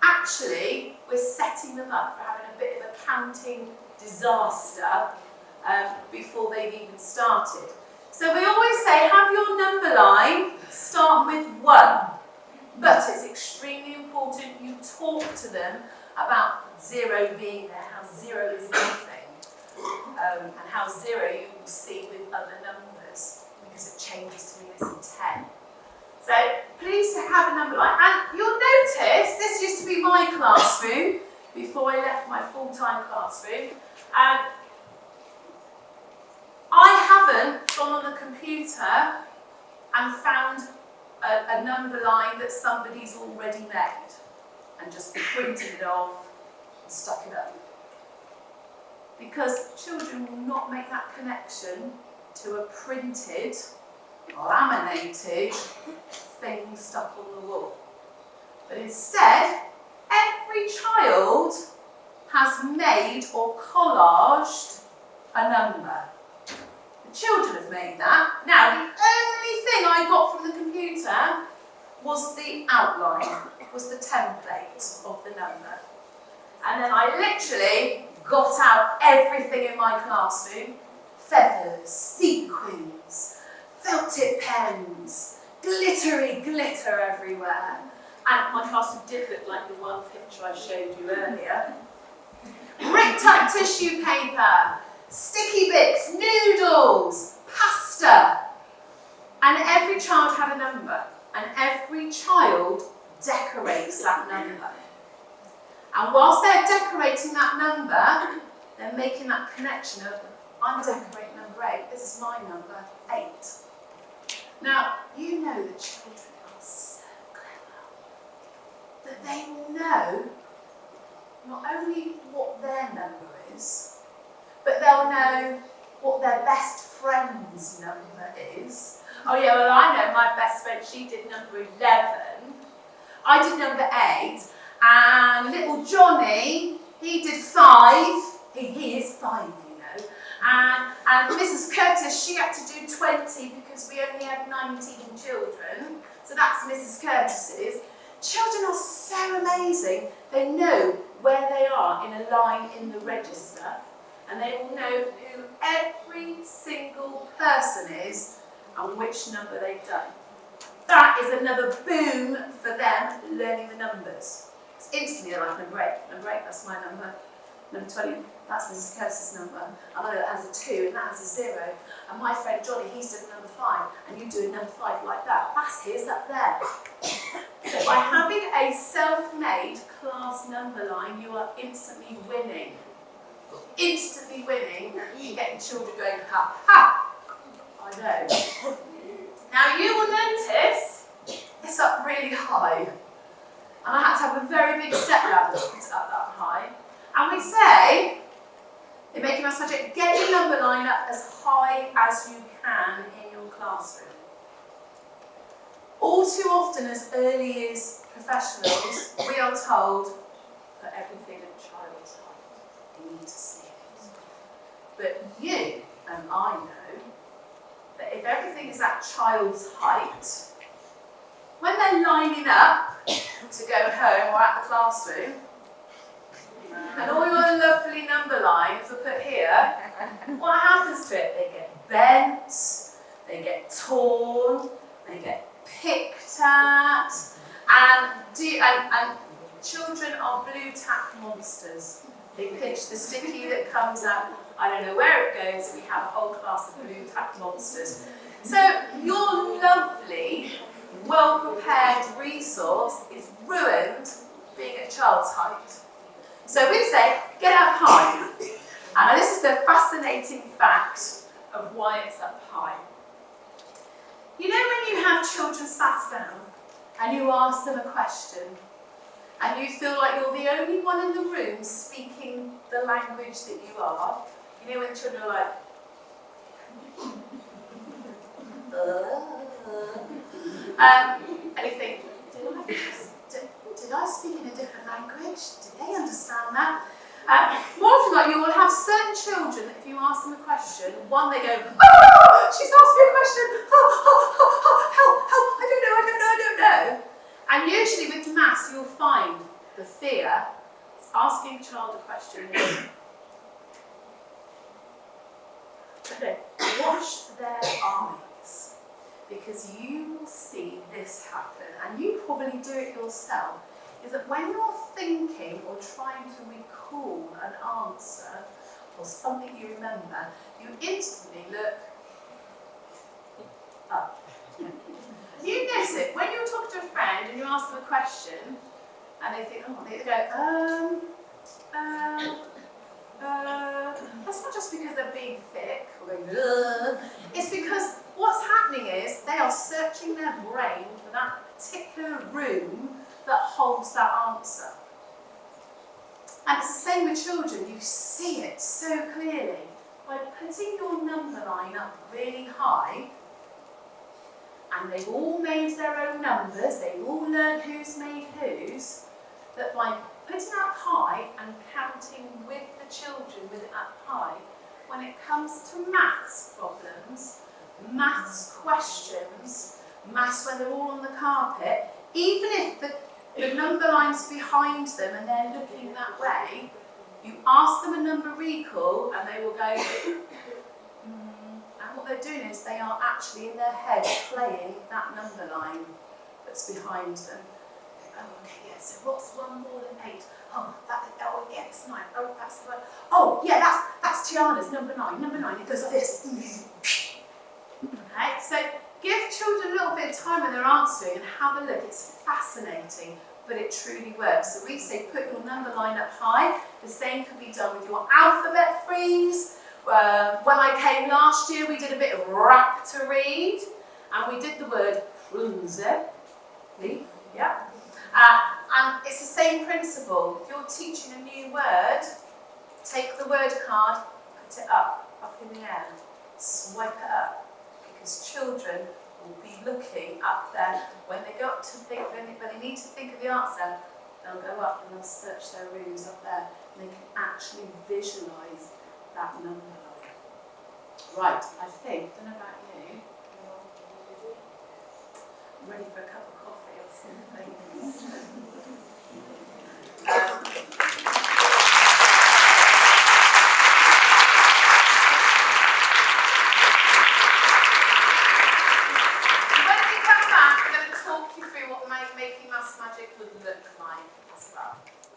actually we're setting them up for having a bit of a counting disaster before they've even started. So we always say have your number line start with 1. But it's extremely important you talk to them about 0 being there, how 0 is nothing, and how 0 you will see with other numbers, because it changes to mean this in 10. So please have a number line. And you'll notice, this used to be my classroom before I left my full-time classroom. I haven't gone on the computer and found a number line that somebody's already made and just printed it off and stuck it up. Because children will not make that connection to a printed, laminated thing stuck on the wall. But instead, every child has made or collaged a number. The children have made that. Now, the only thing I got from the computer was the outline, was the template of the number. And then I literally got out everything in my classroom, feathers, sequins, felt tip pens, glittery glitter everywhere. And my classroom did look like the one picture I showed you earlier. Ripped up tissue paper, sticky bits, noodles, pasta. And every child had a number, and every child decorates that number. And whilst they're decorating that number, they're making that connection of, I'm decorating number 8, this is my number, 8. Now, you know that children are so clever, that they know not only what their number is, but they'll know what their best friend's number is. Oh yeah, well I know my best friend, she did number 11, I did number 8, and little Johnny, he did 5, he is 5, you know, and Mrs. Curtis, she had to do 20 because we only had 19 children, so that's Mrs. Curtis's. Children are so amazing, they know where they are in a line in the register, and they will know who every single person is and which number they've done. That is another boon for them learning the numbers. It's instantly like number 8. Number 8, that's my number. Number 20, that's Mrs. Curtis's number. And I know that has a 2 and that has a 0. And my friend Johnny, he's doing number 5, and you do a number 5 like that. That's his up there. So by having a self-made class number line, you are instantly winning. Instantly winning, you get your children going, ha, ha, I know. Now you will notice, it's up really high. And I had to have a very big step ladder to put it up that high. And we say, in Making Maths Magic, get your number line up as high as you can in your classroom. All too often as early years professionals, we are told, put everything at child's height. You need to see it. But you and I know that if everything is at child's height, when they're lining up to go home or at the classroom, and all your lovely number lines are put here, what happens to it? They get bent, they get torn, they get picked at, and children are blue tack monsters. They pinch the sticky that comes out. I don't know where it goes. We have a whole class of blue tack monsters. So your lovely, well-prepared resource is ruined being at child's height. So we say, get up high. And this is the fascinating fact of why it's up high. You know when you have children sat down and you ask them a question and you feel like you're the only one in the room speaking the language that you are? You know when children are like, and you think, did I speak in a different language? Did they understand that? More often than not, you will have certain children, if you ask them a question, one, they go, oh, she's asked me a question, help, I don't know. And usually with maths, you'll find the fear is asking a child a question. Okay, watch their eyes, because you will see this happen, and you probably do it yourself, is that when you're thinking or trying to recall an answer or something you remember, you instantly look up. You notice it when you're talking to a friend and you ask them a question and they think, oh, they go, that's not just because they're being thick or going, it's because what's happening is they are searching their brain for that particular room that holds that answer. And it's the same with children, you see it so clearly. By putting your number line up really high, and they've all made their own numbers, they've all learned who's made whose, that by putting it up high and counting with the children with it up high, when it comes to maths problems, maths questions, maths when they're all on the carpet, even if the number line's behind them and they're looking that way, you ask them a number recall and they will go, they're doing is they are actually in their head playing that number line that's behind them. Oh, okay, yeah, so what's 1 more than 8? Oh, yeah, it's 9. Oh, that's the one. Oh, yeah, that's Tiana's number 9. Number 9, it goes like this. Okay, so give children a little bit of time when they're answering and have a look. It's fascinating, but it truly works. So we say put your number line up high. The same can be done with your alphabet freeze. When I came last year, we did a bit of rap to read, and we did the word frunze. Yeah. And it's the same principle. If you're teaching a new word, take the word card, put it up in the air, swipe it up, because children will be looking up there. When they go up to think, when they need to think of the answer, they'll go up and they'll search their rooms up there, and they can actually visualise that number line. Right, I think, I don't know about you, I'm ready for a cup of coffee or something. When we come back, I'm going to talk you through what making maths magic would look like as well.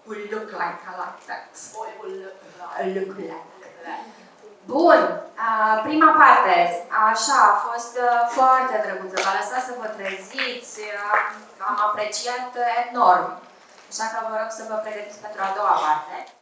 Will look like, I like that. What it will look like. Look like. Bun, prima parte, așa, a fost foarte drăguță, v-a lăsat să vă treziți, am apreciat enorm. Așa că vă rog să vă pregătiți pentru a doua parte.